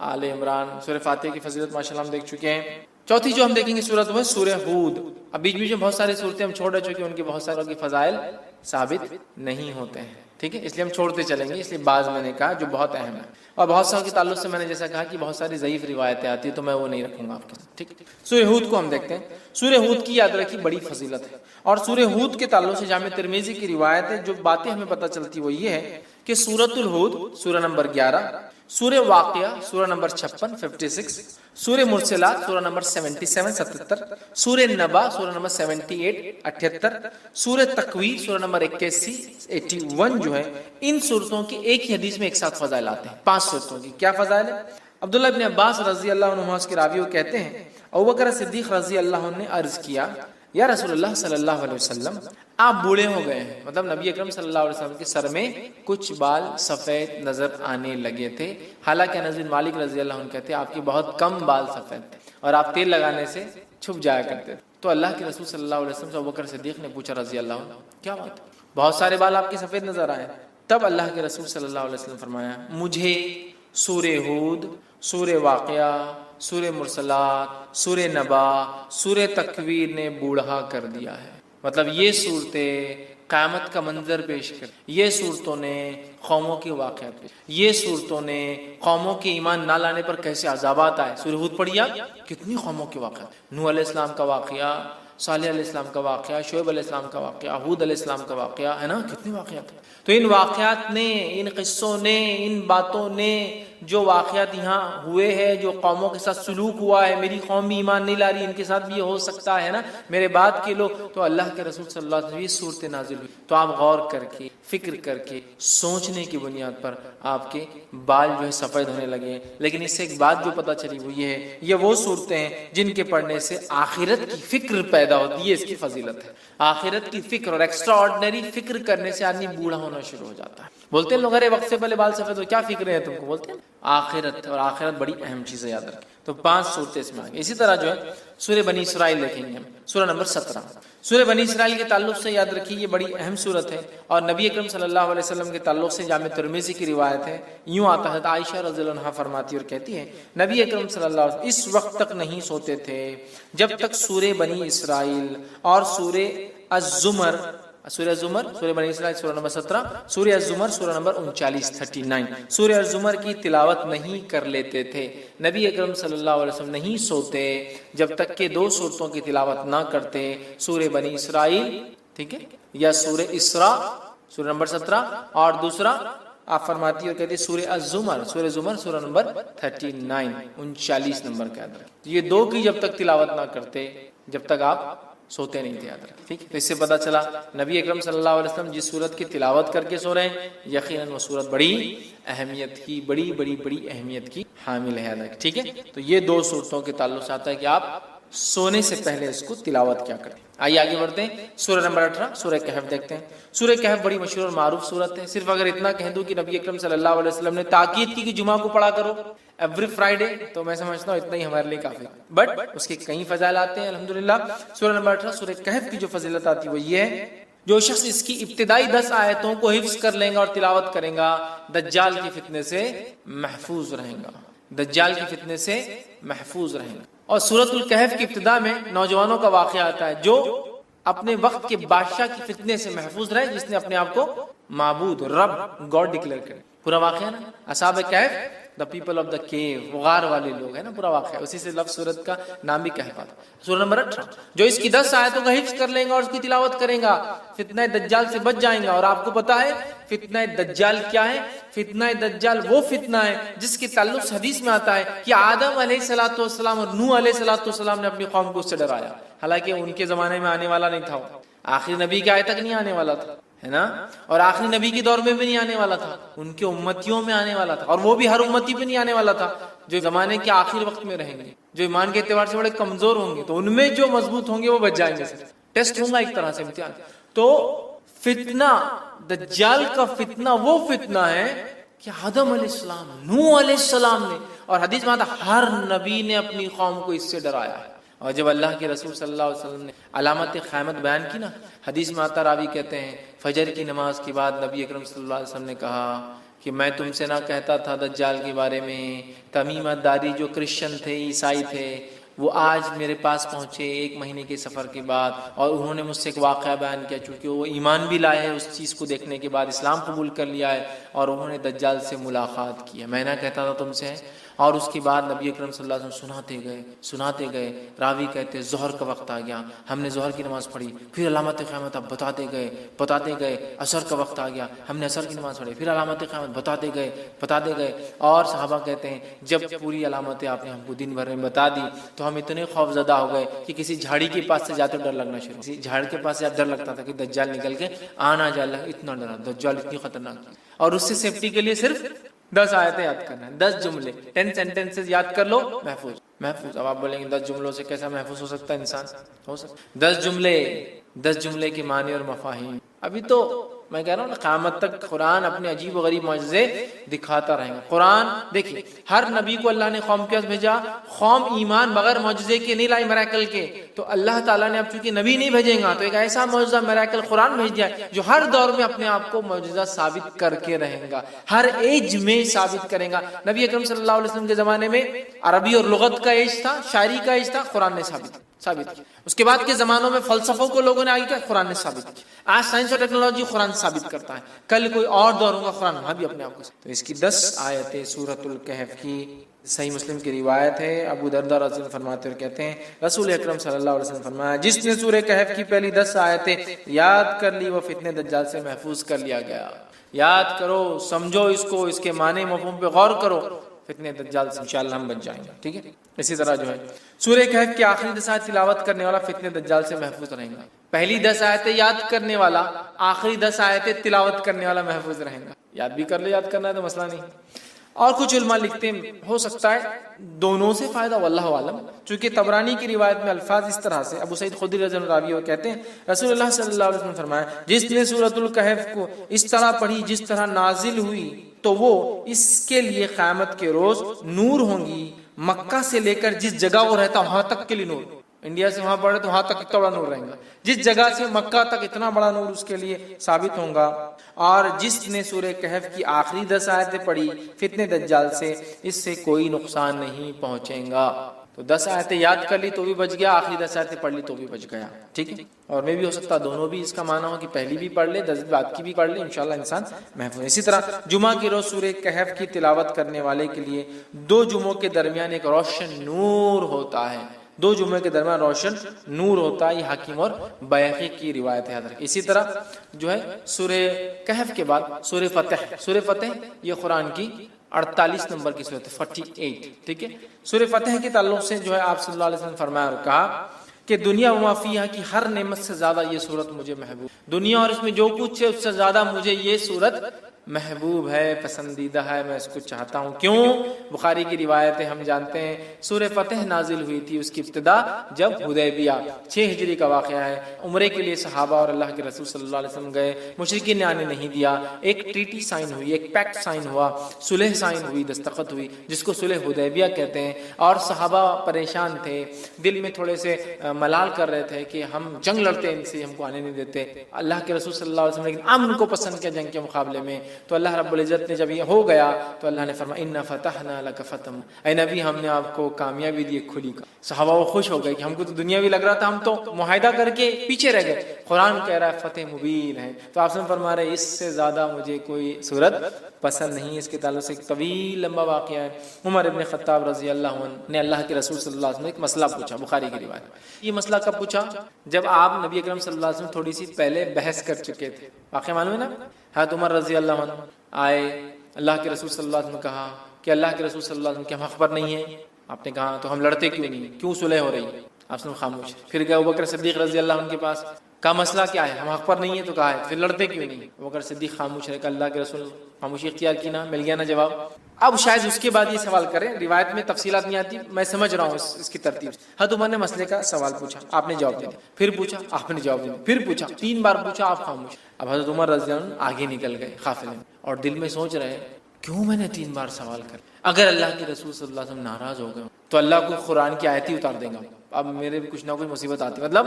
A: آل عمران، سورہ فاتحہ کی فضیلت ماشاءاللہ ہم دیکھ چکے ہیں۔ چوتھی جو ہم دیکھیں گے سورت وہ ہے سورہ ہود۔ اب بیچ بیچ میں بہت ساری صورتیں ہم چھوڑ رہے چونکہ ان کے بہت ساروں کی فضائل ثابت نہیں ہوتے ہیں، ٹھیک ہے، اس لیے ہم چھوڑتے چلیں گے، اس لیے بعض میں نے کہا جو بہت اہم ہے، اور بہت ساروں کے تعلق سے میں نے جیسا کہا کہ بہت ساری ضعیف روایتیں آتی ہیں تو میں وہ نہیں رکھوں گا آپ کے ساتھ، ٹھیک۔ سورہ ہود کو ہم دیکھتے ہیں۔ سورہ ہود کی یاد رکھی بڑی فضیلت ہے، اور سورہ ہود کے تعلق سے جامع ترمذی کی روایت ہے، جو باتیں ہمیں پتہ چلتی وہ یہ ہے کہ سورۃ الہود سورہ نمبر 11، سورہ واقعہ سورہ نمبر 56 56، سورہ مرسلات سورہ نمبر 77 77، سورہ نبا سورہ نمبر 78 78، سورہ تکویر سورہ نمبر 81 81 جو ہے، ان صورتوں کی ایک ہی حدیث میں ایک ساتھ فضائل آتے ہیں۔ 5 صورتوں کی کیا فضائل ہے؟ عبداللہ ابن عباس رضی اللہ عنہما اس کے راوی وہ کہتے ہیں ابوبکر صدیق رضی اللہ عنہ نے عرض کیا یا رسول اللہ صلی اللہ علیہ وسلم آپ بوڑھے ہو گئے ہیں، مطلب نبی اکرم صلی اللہ علیہ وسلم کے سر میں کچھ بال سفید نظر آنے لگے تھے، حالانکہ انس بن مالک رضی اللہ عنہ کہتے ہیں آپ کے بہت کم بال سفید تھے اور آپ تیل لگانے سے چھپ جایا کرتے تھے۔ تو اللہ کے رسول صلی اللہ علیہ وسلم سے ابوبکر صدیق نے پوچھا رضی اللہ عنہ کیا بات ہے، بہت سارے بال آپ کے سفید نظر آئے؟ تب اللہ کے رسول صلی اللہ علیہ وسلم فرمایا مجھے سورہ ہود، سورہ واقعہ، سورہ مرسلات، سورہ نبا، سورہ تکویر نے بوڑھا کر دیا ہے۔ مطلب یہ صورتیں قیامت کا منظر پیش کر، یہ صورتوں نے قوموں کے واقعات پیش، یہ صورتوں نے قوموں کے ایمان نہ لانے پر کیسے عذابات آئے۔ سورہ ہود پڑھیا کتنی قوموں کے واقعات، نوح علیہ السلام کا واقعہ، صالح علیہ السلام کا واقعہ، شعیب علیہ السلام کا واقعہ، ہود علیہ السلام کا واقعہ ہے نا، کتنے واقعات ہیں۔ تو ان واقعات نے، ان قصوں نے، ان باتوں نے، جو واقعات یہاں ہوئے ہیں، جو قوموں کے ساتھ سلوک ہوا ہے، میری قوم بھی ایمان نہیں لا رہی، ان کے ساتھ بھی یہ ہو سکتا ہے نا، میرے بعد کے لوگ، تو اللہ کے رسول صلی اللہ علیہ وسلم یہ صورتیں نازل ہوئی تو آپ غور کر کے، فکر کر کے، سوچنے کی بنیاد پر آپ کے بال جو ہے سفید ہونے لگے۔ لیکن اس سے ایک بات جو پتہ چلی وہ یہ ہے، یہ وہ صورتیں ہیں جن کے پڑھنے سے آخرت کی فکر پیدا ہوتی ہے، اس کی فضیلت ہے۔ آخرت کی فکر اور ایکسٹرا آرڈنری فکر کرنے سے آدمی بوڑھا ہونا شروع ہو جاتا ہے۔ بولتے ہیں لوگ ارے وقت سے پہلے بال سفید ہو، کیا فکر ہے تم کو؟ بولتے ہیں آخرت، اور آخرت بڑی اہم چیز ہے، یاد رکھیں۔ تو 5 صورتیں اس میں آگئے۔ اسی طرح جو ہے سورہ بنی اسرائیل دیکھیں گے ہم، سورہ نمبر 17۔ سورہ بنی اسرائیل کے تعلق سے یاد رکھیے یہ بڑی اہم صورت ہے، اور نبی اکرم صلی اللہ علیہ وسلم کے تعلق سے جامع ترمذی کی روایت ہے، یوں آتا ہے، عائشہ رضی اللہ عنہا فرماتی اور کہتی ہیں نبی اکرم صلی اللہ علیہ وسلم اس وقت تک نہیں سوتے تھے جب تک سورہ بنی اسرائیل اور سورہ الزمر، سورہ الزمر، سورہ بنی اسرائیل سورہ نمبر 17، سورہ الزمر سورہ نمبر 39 39، سورہ الزمر کی تلاوت نہیں کر لیتے تھے۔ نبی اکرم صلی اللہ علیہ وسلم نہیں سوتے جب تک کہ 2 صورتوں کی تلاوت نہ کرتے، سورہ بنی اسرائیل، ٹھیک ہے، یا سورہ اسراء سورہ نمبر 17، اور دوسرا آپ فرماتی اور کہتے سورہ الزمر، سورہ زمر سورہ نمبر 39 39 نمبر کا یاد رکھیں۔ یہ 2 کی جب تک تلاوت نہ کرتے جب تک آپ سوتے نہیں تھے، یاد رکھیں، ٹھیک ہے۔ تو اس سے پتہ چلا نبی اکرم صلی اللہ علیہ وسلم جس صورت کی تلاوت کر کے سو رہے ہیں یقیناً وہ صورت بڑی اہمیت کی، بڑی بڑی بڑی اہمیت کی حامل ہے، ٹھیک ہے۔ تو یہ 2 صورتوں کے تعلق سے آتا ہے کہ آپ سونے سے پہلے اس کو تلاوت کیا کریں۔ آئیے آگے بڑھتے ہیں، سورہ نمبر 18 سورہ کہف دیکھتے ہیں۔ سورہ کہف بڑی مشہور اور معروف صورت ہے، صرف اگر اتنا کہہ دوں کہ نبی اکرم صلی اللہ علیہ وسلم نے تاکید کی کہ جمعہ کو پڑھا کرو ایوری فرائیڈے، تو میں سمجھتا ہوں اتنا ہی ہمارے لیے کافی، بٹ اس کے کئی فضائل آتے ہیں الحمدللہ۔ سورہ نمبر 18 سورہ کہف کی جو فضیلت آتی ہے وہ یہ ہے جو شخص اس کی ابتدائی 10 آیتوں کو حفظ کر لیں گا اور تلاوت کریں گا دجال کے فتنے سے محفوظ رہیں گا، دجال کے فتنے سے محفوظ رہیں گا۔ اور سورۃ الکہف کی ابتدا میں نوجوانوں کا واقعہ آتا ہے جو اپنے وقت کے بادشاہ کے فتنے سے محفوظ رہے، جس نے اپنے آپ کو معبود، رب، گاڈ ڈکلیئر کرے۔ پورا واقعہ نا اصحاب کہف، دا پیپل آف دا کیو، غار والے لوگ ہے نا، پورا واقعہ اسی سے لفظ سورت کا نام بھی کہف آتا ہے۔ سورہ نمبر 18 جو اس کی 10 آیتوں کا حفظ کر لیں گا اور اس کی تلاوت کریں گا فتنہ دجال سے بچ جائیں گا۔ اور آپ کو پتا ہے فتنہ دجال کیا ہے؟ فتنہ دجال وہ فتنہ ہے جس کے تعلق سے حدیث میں آتا ہے کہ آدم علیہ الصلوۃ والسلام اور نوح علیہ الصلوۃ والسلام نے اپنی قوم کو اس سے ڈرایا، حالانکہ ان کے زمانے میں آنے والا نہیں تھا، آخری نبی کے آئے تک نہیں آنے والا تھا، ہے نا، اور آخری نبی کے دور میں بھی نہیں آنے والا تھا، ان کے امتیوں میں آنے والا تھا، اور وہ بھی ہر امتی پہ نہیں آنے والا تھا، جو زمانے کے آخر وقت میں رہیں گے، جو ایمان کے اعتبار سے بڑے کمزور ہوں گے، تو ان میں جو مضبوط ہوں گے وہ بچ جائیں گے، ٹیسٹ ہوگا ایک طرح سے امتحان۔ تو فتنہ دجال کا فتنہ وہ فتنہ ہے کہ آدم علیہ السلام، نوح علیہ السلام نے، اور حدیث میں آتا ہر نبی نے اپنی قوم کو اس سے ڈرایا ہے۔ اور جب اللہ کے رسول صلی اللہ علیہ وسلم نے علامت قیامت بیان کی نا، حدیث میں آتا، راوی کہتے ہیں فجر کی نماز کے بعد نبی اکرم صلی اللہ علیہ وسلم نے کہا کہ میں تم سے نہ کہتا تھا دجال کے بارے میں؟ تمیمت داری جو کرسچن تھے، عیسائی تھے، وہ آج میرے پاس پہنچے 1 مہینے کے سفر کے بعد، اور انہوں نے مجھ سے ایک واقعہ بیان کیا، چونکہ وہ ایمان بھی لائے ہیں اس چیز کو دیکھنے کے بعد، اسلام قبول کر لیا ہے، اور انہوں نے دجال سے ملاقات کی ہے۔ میں نہ کہتا تھا تم سے؟ اور اس کے بعد نبی اکرم صلی اللہ علیہ وسلم سناتے گئے، راوی کہتے ظہر کا وقت آ گیا، ہم نے ظہر کی نماز پڑھی، پھر علامت قیامت اب بتاتے گئے، عصر کا وقت آ گیا، ہم نے عصر کی نماز پڑھی، پھر علامت قیامت بتاتے گئے، اور صحابہ کہتے ہیں جب پوری علامتیں آپ نے ہم کو دن بھر میں بتا دی تو ہم اتنے خوف زدہ ہو گئے کہ کسی جھاڑی کے پاس سے جاتے ڈر لگنا شروع، کسی جھاڑ کے پاس سے ڈر لگتا تھا کہ دجال نکل کے آنا جا لگا، اتنا ڈرا، دجال اتنی خطرناک، اور اس سے سیفٹی کے لیے صرف 10 آیتیں یاد کرنا ہے، 10 جملے، 10 سینٹنسز یاد کر لو، محفوظ۔ اب آپ بولیں گے 10 جملوں سے کیسا محفوظ ہو سکتا ہے انسان؟ ہو سکتا 10 جملے کے معنی اور مفاہیم۔ ابھی تو میں کہہ رہا ہوں نا، قیامت تک قرآن اپنے عجیب و غریب معجزے دکھاتا رہے گا۔ قرآن دیکھیے، ہر نبی کو اللہ نے قوم کے پاس بھیجا، قوم ایمان بغیر معجزے کے نہیں لائی، میراکل کے، تو اللہ تعالیٰ نے اب چونکہ نبی نہیں بھیجیں گا تو ایک ایسا معجزہ میراکل قرآن بھیج دیا ہے جو ہر دور میں اپنے آپ کو معجزہ ثابت کر کے رہے گا، ہر ایج میں ثابت کرے گا۔ نبی اکرم صلی اللہ علیہ وسلم کے زمانے میں عربی اور لغت کا ایج تھا، شاعری کا ایج تھا، قرآن نے ثابت کیا۔ اس کے بعد کے زمانوں میں فلسفوں کو لوگوں نے آگے کیا، قرآن نے ثابت کیا۔ آج سائنس اور ٹیکنالوجی قرآن ثابت کرتا ہے، کل کوئی اور دور ہوگا قرآن وہاں بھی اپنے آپ کو۔ تو اس کی 10 آیتیں سورۃ الکہف کی، صحیح مسلم کی روایت ہے، ابو درداء رضی اللہ عنہ فرماتے اور کہتے ہیں رسول اکرم صلی اللہ علیہ وسلم فرمایا، جس نے سورہ کہف کی پہلی 10 آیتیں یاد کر لی وہ فتنہ دجال سے محفوظ کر لیا گیا۔ یاد کرو، سمجھو اس کو، اس کے معنی مفہوم پہ غور کرو، فتنہ دجال سے انشاءاللہ ہم بچ جائیں گے، ٹھیک ہے۔ اسی طرح جو ہے سورہ کہف کی آخری 10 آیت تلاوت کرنے والا فتنہ دجال سے محفوظ رہے گا۔ پہلی 10 آیتیں یاد کرنے والا آخری 10 آیتیں تلاوت کرنے والا محفوظ رہے گا۔ یاد بھی کر لے، یاد کرنا ہے تو مسئلہ نہیں۔ اور کچھ علماء لکھتے ہیں ہو سکتا ہے دونوں سے فائدہ، واللہ عالم، چونکہ طبرانی کی روایت میں الفاظ اس طرح سے، ابو سعید خدری رضی اللہ عنہ کہتے ہیں رسول اللہ صلی اللہ علیہ وسلم فرمایا، جس نے سورۃ الکہف کو اس طرح پڑھی جس طرح نازل ہوئی تو وہ اس کے لیے قیامت کے روز نور ہوں گی، مکہ سے لے کر جس جگہ وہ رہتا وہاں تک کے لیے نور، انڈیا سے وہاں پڑھے تو وہاں تک اتنا بڑا نور رہے گا، جس جگہ سے مکہ تک اتنا بڑا نور اس کے لیے ثابت ہوگا۔ اور جس نے سورہ کہف کی آخری 10 آیتیں پڑھی فتنہ دجال سے، اس سے کوئی نقصان نہیں پہنچے گا۔ تو 10 آیتیں یاد کر لی تو بھی بچ گیا، آخری 10 آیتیں پڑھ لی تو بھی بچ گیا، ٹھیک ہے۔ اور میں بھی ہو سکتا دونوں بھی اس کا معنی ہو کہ پہلی بھی پڑھ لے، 10 بعد کی بھی پڑھ لے، انشاءاللہ انسان محفوظ۔ اسی طرح جمعہ کی روز سورہ کہف کی تلاوت کرنے والے کے لیے 2 جمعوں کے درمیان ایک روشن نور ہوتا ہے، 2 جمعے کے درمیان روشن نور ہوتا ہے، یہ حاکم اور بیہقی کی روایت ہے۔ اسی طرح جو ہے سورہ کہف کے بعد سورہ فتح یہ قرآن کی 48 نمبر کی سورت ہے، 48، ٹھیک ہے۔ سورہ فتح کے تعلق سے جو ہے آپ صلی اللہ علیہ وسلم فرمایا اور کہا کہ دنیا وما فیہا کی ہر نعمت سے زیادہ یہ سورت مجھے محبوب، دنیا اور اس میں جو کچھ ہے اس سے زیادہ مجھے یہ سورت محبوب ہے، پسندیدہ ہے، میں اس کو چاہتا ہوں۔ کیوں؟ بخاری کی روایت ہے، ہم جانتے ہیں سورہ فتح نازل ہوئی تھی، اس کی ابتدا جب حدیبیہ 6 ہجری کا واقعہ ہے، عمرے کے لیے صحابہ اور اللہ کے رسول صلی اللہ علیہ وسلم گئے، مشرکین نے آنے نہیں دیا، ایک ٹریٹی سائن ہوئی، ایک پیکٹ سائن ہوا، صلح سائن ہوئی، دستخط ہوئی، جس کو صلح حدیبیہ کہتے ہیں، اور صحابہ پریشان تھے، دل میں تھوڑے سے ملال کر رہے تھے کہ ہم جنگ لڑتے ان سے، ہم کو آنے نہیں دیتے۔ اللہ کے رسول صلی اللہ علیہ وسلم لیکن امن کو پسند کیا جنگ کے مقابلے میں، تو اللہ رب العزت نے جب یہ ہو گیا تو اللہ نے فرمایا انا فتحنا لک فتحا، اے نبی ہم نے آپ کو کامیابی دی کھلی کا۔ صحابہ وہ خوش ہو گئے کہ ہم کو تو دنیاوی لگ رہا تھا، ہم تو معاہدہ کر کے پیچھے رہ گئے، قرآن کہہ رہا ہے فتح مبین ہے، تو آپ سے فرما رہے اس سے زیادہ مجھے کوئی صورت پسند نہیں۔ اس کے تعلق سے ایک طویل لمبا واقعہ ہے، عمر ابن خطاب رضی اللہ عنہ نے اللہ کے رسول صلی اللہ علیہ وسلم نے ایک مسئلہ پوچھا، بخاری کی روایت۔ یہ مسئلہ کب پوچھا؟ جب آپ نبی اکرم صلی اللہ علیہ وسلم تھوڑی سی پہلے بحث کر چکے تھے، واقعہ معلوم ہے نا؟ حضرت عمر رضی اللہ عنہ آئے، اللہ کے رسول صلی اللہ علیہ وسلم نے کہا کہ اللہ کے رسول صلی اللہ علیہ وسلم کے ہم حق پر نہیں ہیں؟ آپ نے کہا تو ہم لڑتے کیوں نہیں، کیوں صلح ہو رہی ہے؟ آپ نے خاموش۔ پھر گئے ابوبکر صدیق رضی اللہ عنہ کے پاس، کہا مسئلہ کیا ہے، ہم حق پر نہیں ہیں تو کہا ہے، پھر لڑتے کیوں نہیں؟ ابوبکر صدیق خاموش رہے، کہ اللہ کے رسول خاموشی اختیار کی نا، مل گیا نا جواب۔ اب شاید اس کے بعد یہ سوال کریں، روایت میں تفصیلات نہیں آتی، میں سمجھ رہا ہوں اس کی ترتیب۔ حضرت عمر نے مسئلے کا سوال پوچھا، آپ نے جواب دیا، پھر پوچھا، آپ نے جواب دیا، پھر پوچھا، 3 بار پوچھا، آپ خاموش۔ اب حضرت عمر رضی اللہ عنہ آگے نکل گئے قافلے میں، اور دل میں سوچ رہے کیوں میں نے 3 بار سوال کر، اگر اللہ کے رسول صلی اللہ علیہ وسلم ناراض ہو گئے تو اللہ کو قرآن کی آیت ہی اتار دیں گا، اب میرے بھی کچھ نہ کچھ مصیبت آتی ہے، مطلب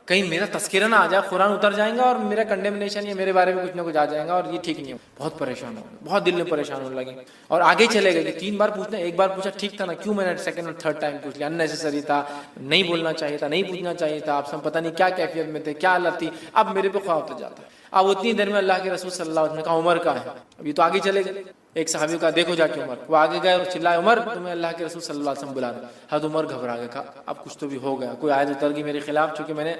A: کہیں میرا تذکرہ نہ آ جائے، قرآن اتر جائیں گا اور میرا کنڈیمنیشن یا میرے بارے میں کچھ نہ کچھ آ جائے گا، اور یہ ٹھیک نہیں ہو، بہت پریشان ہو، بہت دل میں پریشان ہونے لگے، اور آگے چلے گئے کہ 3 بار پوچھنا، ایک بار پوچھا ٹھیک تھا نا، کیوں میں نے سیکنڈ اور تھرڈ ٹائم پوچھ لیا، اننیسیسری تھا، نہیں بولنا چاہیے تھا، نہیں پوچھنا چاہیے تھا، آپ سب پتہ نہیں کیا کیفیت میں تھے، کیا حالت تھی، اب میرے پہ خواہ ہوتا جاتا ہے۔ اب اتنی دیر میں اللہ کے رسول صلی اللہ علیہ وسلم نے کہا عمر کا ہے، اب یہ تو آگے چلے گئے، ایک صحابی کا دیکھو جا کے عمر، وہ آگے گئے اور چلائے عمر تمہیں اللہ کے رسول صلی اللہ علیہ وسلم بلا رہے۔ حضرت عمر گھبرا گئے، کہا اب کچھ تو بھی ہو گیا، کوئی آیت اتر گئی میرے خلاف، چونکہ میں نے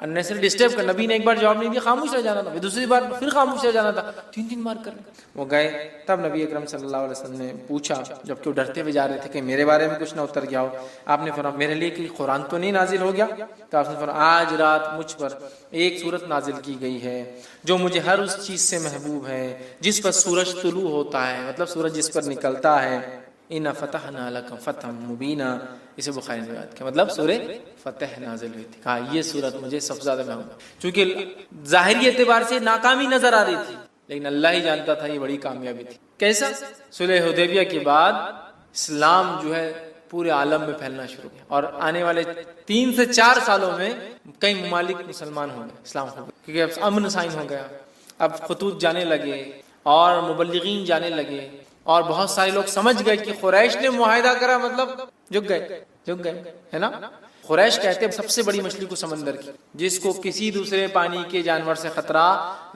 A: اننیسری ڈسٹرب کر، نبی نے ایک بار جواب نہیں دیا، خاموش رہ جانا تھا، پھر دوسری بار پھر خاموش رہ جانا تھا، 3 بار کر وہ گئے۔ تب نبی اکرم صلی اللہ علیہ وسلم نے پوچھا، جبکہ وہ ڈرتے ہوئے جا رہے تھے کہ میرے بارے میں کچھ نہ اتر گیا ہو، آپ نے فرمایا میرے لیے کوئی قرآن تو نہیں نازل ہو گیا؟ تو آپ نے فرمایا آج رات مجھ پر ایک سورت نازل کی گئی ہے جو مجھے ہر اس چیز سے محبوب ہے جس پر سورج طلوع ہوتا ہے، مطلب سورج جس پر نکلتا ہے، اِنَّا فَتَحْنَا لَكَ فَتْحًا مُبِينًا، اسے بخاری نے روایت کیا، مطلب سورہ فتح نازل ہوئی تھی۔ کہا یہ سورت مجھے سب سے زیادہ محبوب ہے، چونکہ ظاہری اعتبار سے ناکامی نظر آ رہی تھی، لیکن اللہ ہی جانتا تھا یہ بڑی کامیابی تھی۔ کیسا؟ صلح حدیبیہ کے بعد اسلام جو ہے پورے عالم میں پھیلنا شروع کیا، اور آنے والے 3 سے 4 سالوں میں کئی ممالک مسلمان ہو گئے، اسلام ہو گئے، کیونکہ اب امن سائن ہو گیا، اب خطوط جانے لگے اور مبلغین جانے لگے، اور بہت سارے لوگ سمجھ گئے کہ قریش نے معاہدہ کرا مطلب جھک گئے، ہے نا۔ قریش کہتے ہیں سب سے بڑی مچھلی کو سمندر کی، جس کو کسی دوسرے پانی کے جانور سے خطرہ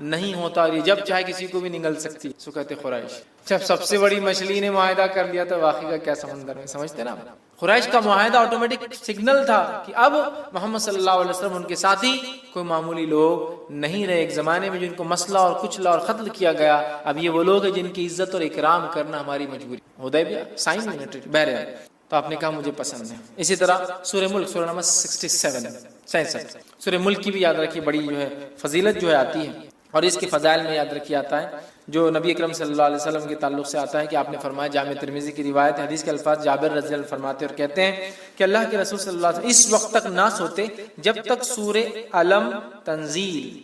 A: نہیں ہوتا، اور یہ جب چاہے کسی کو بھی نگل سکتی، سو کہتے قریش۔ جب سب سے بڑی مچھلی نے معاہدہ کر لیا تو واقعی کا کیا سمندر میں، سمجھتے نا۔ قریش کا معاہدہ آٹومیٹک سگنل تھا کہ اب محمد صلی اللہ علیہ وسلم ان کے ساتھی کوئی معمولی لوگ نہیں رہے، ایک زمانے میں جن کو مسئلہ اور کچلا اور قتل کیا گیا، اب یہ وہ لوگ ہیں جن کی عزت اور اکرام کرنا ہماری مجبوری۔ حدیبیہ سائن یونیٹری بہرحال، تو آپ نے کہا مجھے پسند ہے۔ اسی طرح سورہ ملک، سورہ نمبر 67 سورہ ملک کی بھی یاد رکھیے، بڑی جو ہے فضیلت جو ہے آتی ہے، اور اس کے فضائل میں یاد رکھیے آتا ہے جو نبی اکرم صلی اللہ علیہ وسلم کے تعلق سے آتا ہے کہ آپ نے فرمایا، جامع ترمذی کی روایت ہے، حدیث کے الفاظ جابر رضی اللہ عنہ فرماتے اور کہتے ہیں کہ اللہ کے رسول صلی اللہ علیہ وسلم اس وقت تک نہ سوتے جب تک سورہ علم تنزیل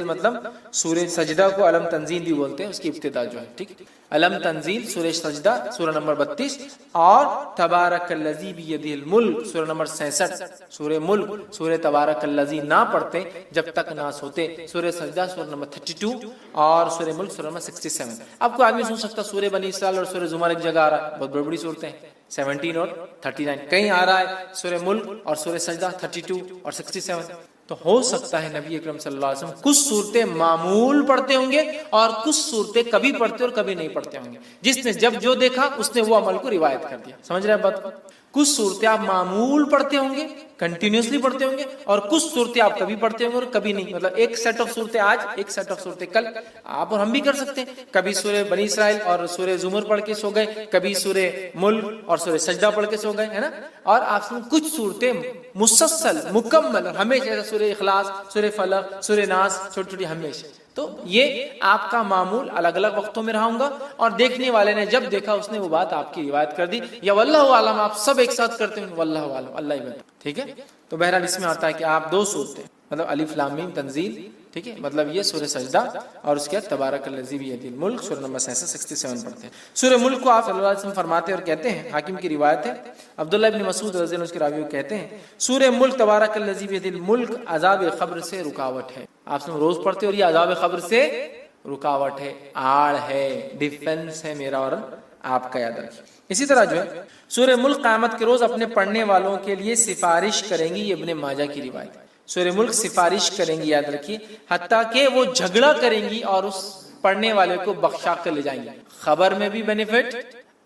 A: مطلب سورہ سجدہ کو علم تنزیل بھی بولتے ہیں، اس کی ابتدا جو ہے، ٹھیک، علم تنزیل سورہ سجدہ سورہ نمبر 32، اور تبارک الذی بیدہ الملک سورہ نمبر 66، سورہ ملک سورہ تبارک الذی نہ پڑھتے جب تک نہ سوتے، سورہ سجدہ سورہ نمبر 32 اور سورہ ملک سورہ نمبر 67۔ اب کوئی آدمی سن سکتا سورہ بنی اسرائیل اور سورہ زمر ایک جگہ آ رہا ہے، بہت بڑی صورتیں 17 اور 39، کہیں آ رہا ہے سورہ ملک اور سورہ سجدہ 32 اور 67۔ تو ہو سکتا ہے نبی اکرم صلی اللہ علیہ وسلم کچھ صورتیں معمول پڑھتے ہوں گے اور کچھ صورتیں کبھی پڑھتے اور کبھی نہیں پڑھتے ہوں گے، جس نے جب جو دیکھا اس نے وہ عمل کو روایت کر دیا، سمجھ رہے ہیں بات کو؟ کچھ صورتیں آپ معمول پڑھتے ہوں گے، کنٹینیوسلی پڑھتے ہوں گے، اور کچھ صورتیں آپ کبھی پڑھتے ہوں گے اور کبھی نہیں، مطلب ایک سیٹ آف صورتیں آج، ایک سیٹ آف صورتیں کل، آپ اور ہم بھی کر سکتے ہیں، کبھی سورہ بنی اسرائیل اور سورہ زمر پڑھ کے سو گئے، کبھی سورہ ملک اور سورہ سجدہ پڑھ کے سو گئے، ہے نا۔ اور آپ سے کچھ صورتیں مسلسل مکمل اور ہمیشہ، سورہ اخلاص، سورہ فلق، سورہ ناس، چھوٹی چھوٹی ہمیشہ، تو یہ آپ کا معمول الگ الگ وقتوں میں رہا ہوگا، اور دیکھنے والے نے جب دیکھا اس نے وہ بات آپ کی روایت کر دی، یا واللہ عالم آپ سب ایک ساتھ کرتے ہیں، واللہ عالم، اللہ ہی بتا، ٹھیک ہے۔ تو بہرحال اس میں آتا ہے کہ آپ 2 صورتیں، مطلب الف لام میم تنزیل، ٹھیک ہے، مطلب یہ سورہ سجدہ اور اس کے بعد تبارک الذی بیدہ الملک سورہ نمبر 67 پڑھتے ہیں۔ سورہ ملک کو آپ صلی اللہ علیہ وسلم فرماتے اور کہتے ہیں، حاکم کی روایت ہے، عبداللہ ابن مسعود رضی اللہ عنہ اس کے راوی کہتے ہیں سورہ ملک تبارک الذی بیدہ الملک عذاب قبر سے رکاوٹ ہے، آپ سے روز پڑھتے اور یہ عذاب قبر سے رکاوٹ ہے، آڑ ہے، ڈیفنس ہے میرا اور آپ کا، یاد رکھیں۔ اسی طرح جو ہے سورہ ملک قیامت کے روز اپنے پڑھنے والوں کے لیے سفارش کریں گی، یہ ابن ماجہ کی روایت ہے، سورہ ملک سفارش کریں گی، یاد رکھیے، حتیٰ کہ وہ جھگڑا کریں گی اور اس پڑھنے والے کو بخشا کر لے جائیں گے، خبر میں بھی بینیفٹ،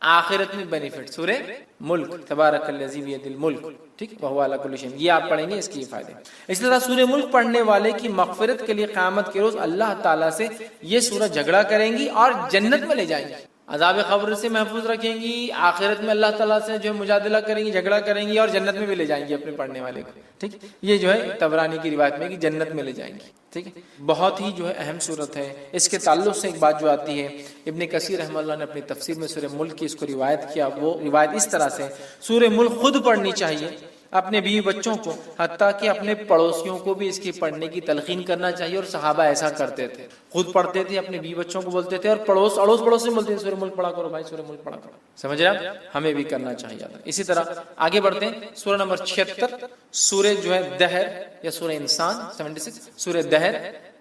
A: آخرت میں بینیفٹ۔ سورہ ملک تبارک الذی بیدہ الملک، ٹھیک، وہو علی کل شیء، یہ آپ پڑھیں گے، اس کے فائدے۔ اسی طرح سورہ ملک پڑھنے والے کی مغفرت کے لیے قیامت کے روز اللہ تعالیٰ سے یہ سورہ جھگڑا کریں گی اور جنت میں لے جائیں گی، عذاب قبر سے محفوظ رکھیں گی، آخرت میں اللہ تعالیٰ سے جو مجادلہ کریں گی، جھگڑا کریں گی، اور جنت میں بھی لے جائیں گی اپنے پڑھنے والے کو، ٹھیک۔ یہ جو ہے طبرانی کی روایت میں کہ جنت میں لے جائیں گی، ٹھیک ہے۔ بہت ہی جو ہے اہم صورت ہے، اس کے تعلق سے ایک بات جو آتی ہے، ابن کثیر رحمہ اللہ نے اپنی تفسیر میں سورہ ملک کی اس کو روایت کیا، وہ روایت اس طرح سے، سورہ ملک خود پڑھنی چاہیے اپنے بیوی بچوں کو، حتیٰ کہ اپنے پڑوسیوں کو بھی اس کی پڑھنے کی تلقین کرنا چاہیے. اور صحابہ ایسا کرتے تھے، خود پڑھتے تھے، اپنے بیوی بچوں کو بولتے تھے، اور اڑوس پڑوس میں بولتے تھے سورہ ملک پڑھا کرو بھائی، سورہ ملک پڑھا کرو. سمجھ رہے آپ؟ ہمیں بھی کرنا چاہیے. اسی طرح آگے بڑھتے ہیں. سورہ نمبر 76 سورہ جو ہے دہر یا سورہ انسان 76 سورہ دہر،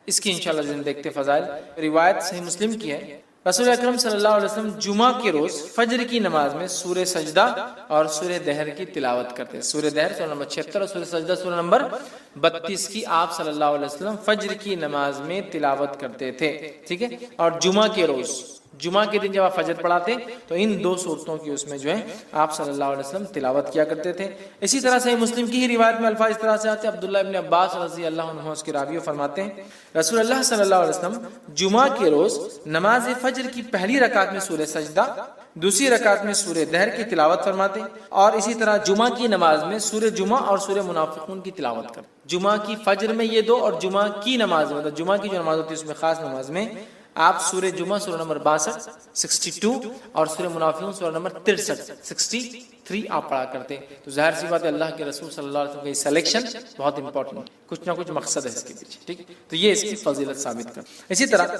A: اس کی انشاءاللہ دیکھتے فضائل. روایت صحیح مسلم کی ہے، رسول اکرم صلی اللہ علیہ وسلم جمعہ کے روز فجر کی نماز میں سورہ سجدہ اور سورہ دہر کی تلاوت کرتے ہیں. سورہ دہر سورہ نمبر 76 اور سورہ سجدہ سورہ نمبر 32 کی آپ صلی اللہ علیہ وسلم فجر کی نماز میں تلاوت کرتے تھے. ٹھیک ہے. اور جمعہ کے روز، جمعہ کے دن جب آپ فجر پڑھاتے تو ان دو صورتوں کی اس میں جو ہے آپ صلی اللہ علیہ وسلم تلاوت کیا کرتے تھے. اسی طرح سے مسلم کی ہی روایت میں الفاظ اس طرح سے آتے ہیں. عبداللہ ابن عباس رضی اللہ عنہ اس کے راوی فرماتے ہیں رسول اللہ صلی اللہ علیہ وسلم جمعہ کے روز نماز فجر کی پہلی رکعت میں سورہ سجدہ، دوسری رکعت میں سورہ دہر کی تلاوت فرماتے، اور اسی طرح جمعہ کی نماز میں سورہ جمعہ اور سورہ منافقون کی تلاوت کرتے. جمعہ کی فجر میں یہ دو، اور جمعہ کی نماز میں، جمعہ کی جو نماز ہوتی ہے اس میں خاص نماز میں آپ سورہ جمعہ سورہ نمبر 62 62 اور سورہ منافقون سورہ نمبر 63 63 آپ پڑھا کرتے. تو ظاہر سی بات ہے اللہ کے رسول صلی اللہ علیہ وسلم کا یہ سلیکشن بہت امپورٹنٹ، کچھ نہ کچھ مقصد ہے اس کے پیچھے. ٹھیک، تو یہ اس کی فضیلت ثابت کر. اسی طرح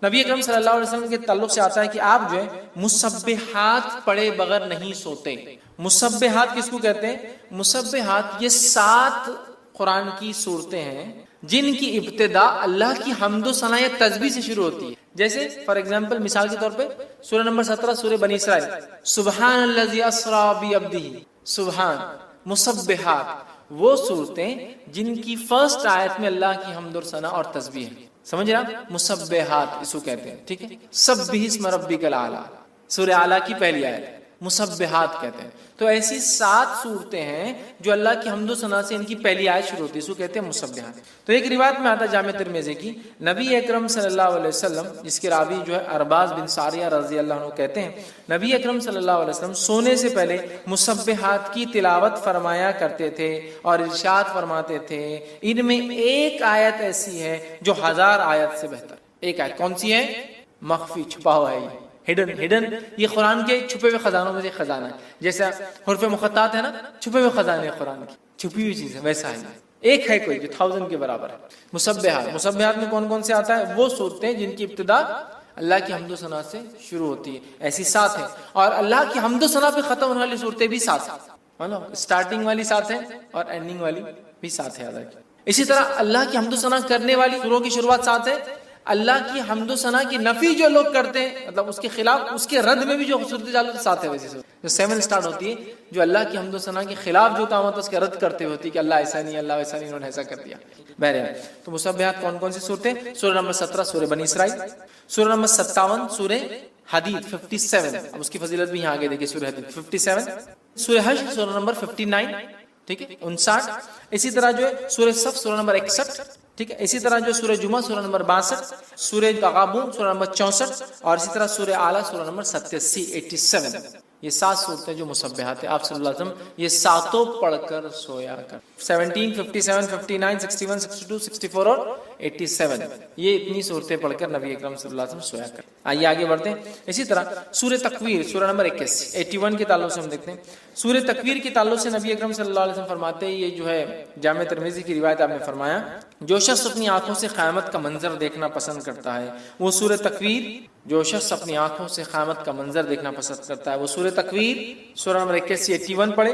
A: نبی اکرم صلی اللہ علیہ وسلم کے تعلق سے آتا ہے کہ آپ جو ہے مسبحات پڑھے بغیر نہیں سوتے. مسبحات کس کو کہتے ہیں؟ مسبحات یہ 7 قرآن کی صورتیں ہیں جن کی ابتدا اللہ کی حمد و ثنا یا تسبیح سے شروع ہوتی ہے. جیسے فار ایگزامپل مثال کے طور پہ سورہ نمبر 17 سورہ بنی اسرائیل، سبحان الذی اسری بعبدہ، سبحان. مسبحات وہ صورتیں جن کی فرسٹ آیت میں اللہ کی حمد و ثنا اور تسبیح ہے. سمجھ رہے آپ؟ مسبحات اس کو کہتے ہیں. ٹھیک ہے. سبح اسم ربک الاعلی سورہ اعلیٰ کی پہلی آیت مسبحات کہتے ہیں. تو ایسی 7 صورتیں ہیں جو اللہ کی حمد و ثنا سے ان کی پہلی آیت شروع ہوتی ہے، اس کو کہتے ہیں مسبحات. تو ایک روایت میں آتا ہے جامع ترمذی کی، نبی اکرم صلی اللہ علیہ وسلم، جس کے راوی جو ہے ارباز بن ساریہ رضی اللہ عنہ کہتے ہیں نبی اکرم صلی اللہ علیہ وسلم سونے سے پہلے مسبحات کی تلاوت فرمایا کرتے تھے اور ارشاد فرماتے تھے ان میں ایک آیت ایسی ہے جو 1000 آیت سے بہتر. ایک آیت کون سی ہے؟ مخفی، چھپا ہوا ہے، ہڈن. یہ قرآن کے چھپے ہوئے خزانوں میں سے خزانہ ہے. جیسے حروف مقطعات ہے نا، چھپے ہوئے خزانے قرآن کی، چھپی ہوئی چیز ہے، ویسا ہے. ایک ہے کوئی جو 1000 کے برابر ہے. مسبحات میں کون کون سے آتا ہے؟ وہ صورتیں جن کی ابتدا اللہ کی حمد و ثنا سے شروع ہوتی ہے. ایسی 7 ہیں، اور اللہ کی حمد و ثنا پہ ختم ہونے والی صورتیں بھی 7 ہیں. اسٹارٹنگ والی 7 ہیں اور اینڈنگ والی بھی 7 ہے. اسی طرح اللہ کی حمد و ثنا کرنے والی سوروں کی شروعات 7 ہے. اللہ کی حمد و ثنا کی نفی جو لوگ کرتے ہیں، مطلب اس کے خلاف، اس کے رد میں بھی جو صورتیں چالو 7 ہے. ویسے جو 7 سٹارٹ ہوتی ہے جو اللہ کی حمد و ثنا کے خلاف جو کام ہوتا ہے اس کے رد کرتے ہوتی ہے کہ اللہ ایسا نہیں، اللہ ویسا نہیں، انہوں نے ایسا کر دیا. بہرحال تو مسبحات کون کون سی صورتیں؟ سورہ نمبر 17 سورہ بنی اسرائیل، سورہ نمبر 57 سورہ حدید 57. اب اس کی فضیلت بھی یہاں آگے دیکھیں. سورہ حدید 57، سورہ حشر سورہ نمبر 59، ٹھیک ہے 59. اسی طرح جو ہے سورہ صف سورہ نمبر 61، ٹھیک ہے. اسی طرح جو سورہ جمعہ سورہ نمبر 62، سورہ تغابن سورہ نمبر 64، اور اسی طرح سورہ اعلیٰ سورہ نمبر 87. یہ 7 صورتیں جو مسبحات ہیں، آپ صلی اللہ علیہ وسلم یہ 7 پڑھ کر سویا کر. 17، 57، 59، 61، 62، 64 اور 87، یہ اتنی صورتیں پڑھ کر نبی اکرم صلی اللہ علیہ وسلم سویا کر. آئیے آگے بڑھتے ہیں. اسی طرح سورہ تکویر سورہ نمبر 81 کے تعلق سے ہم دیکھتے ہیں. سورہ تکویر کے تعلق سے نبی اکرم صلی اللہ علیہ وسلم فرماتے ہیں، یہ جو ہے جامع ترمذی کی روایت آپ نے فرمایا، جو شخص اپنی آنکھوں سے قیامت کا منظر دیکھنا پسند کرتا ہے وہ سورہ تکویر، جو شخص اپنی آنکھوں سے قیامت کا منظر دیکھنا پسند کرتا ہے وہ سورہ تکویر سورہ نمبر 81 پڑھے.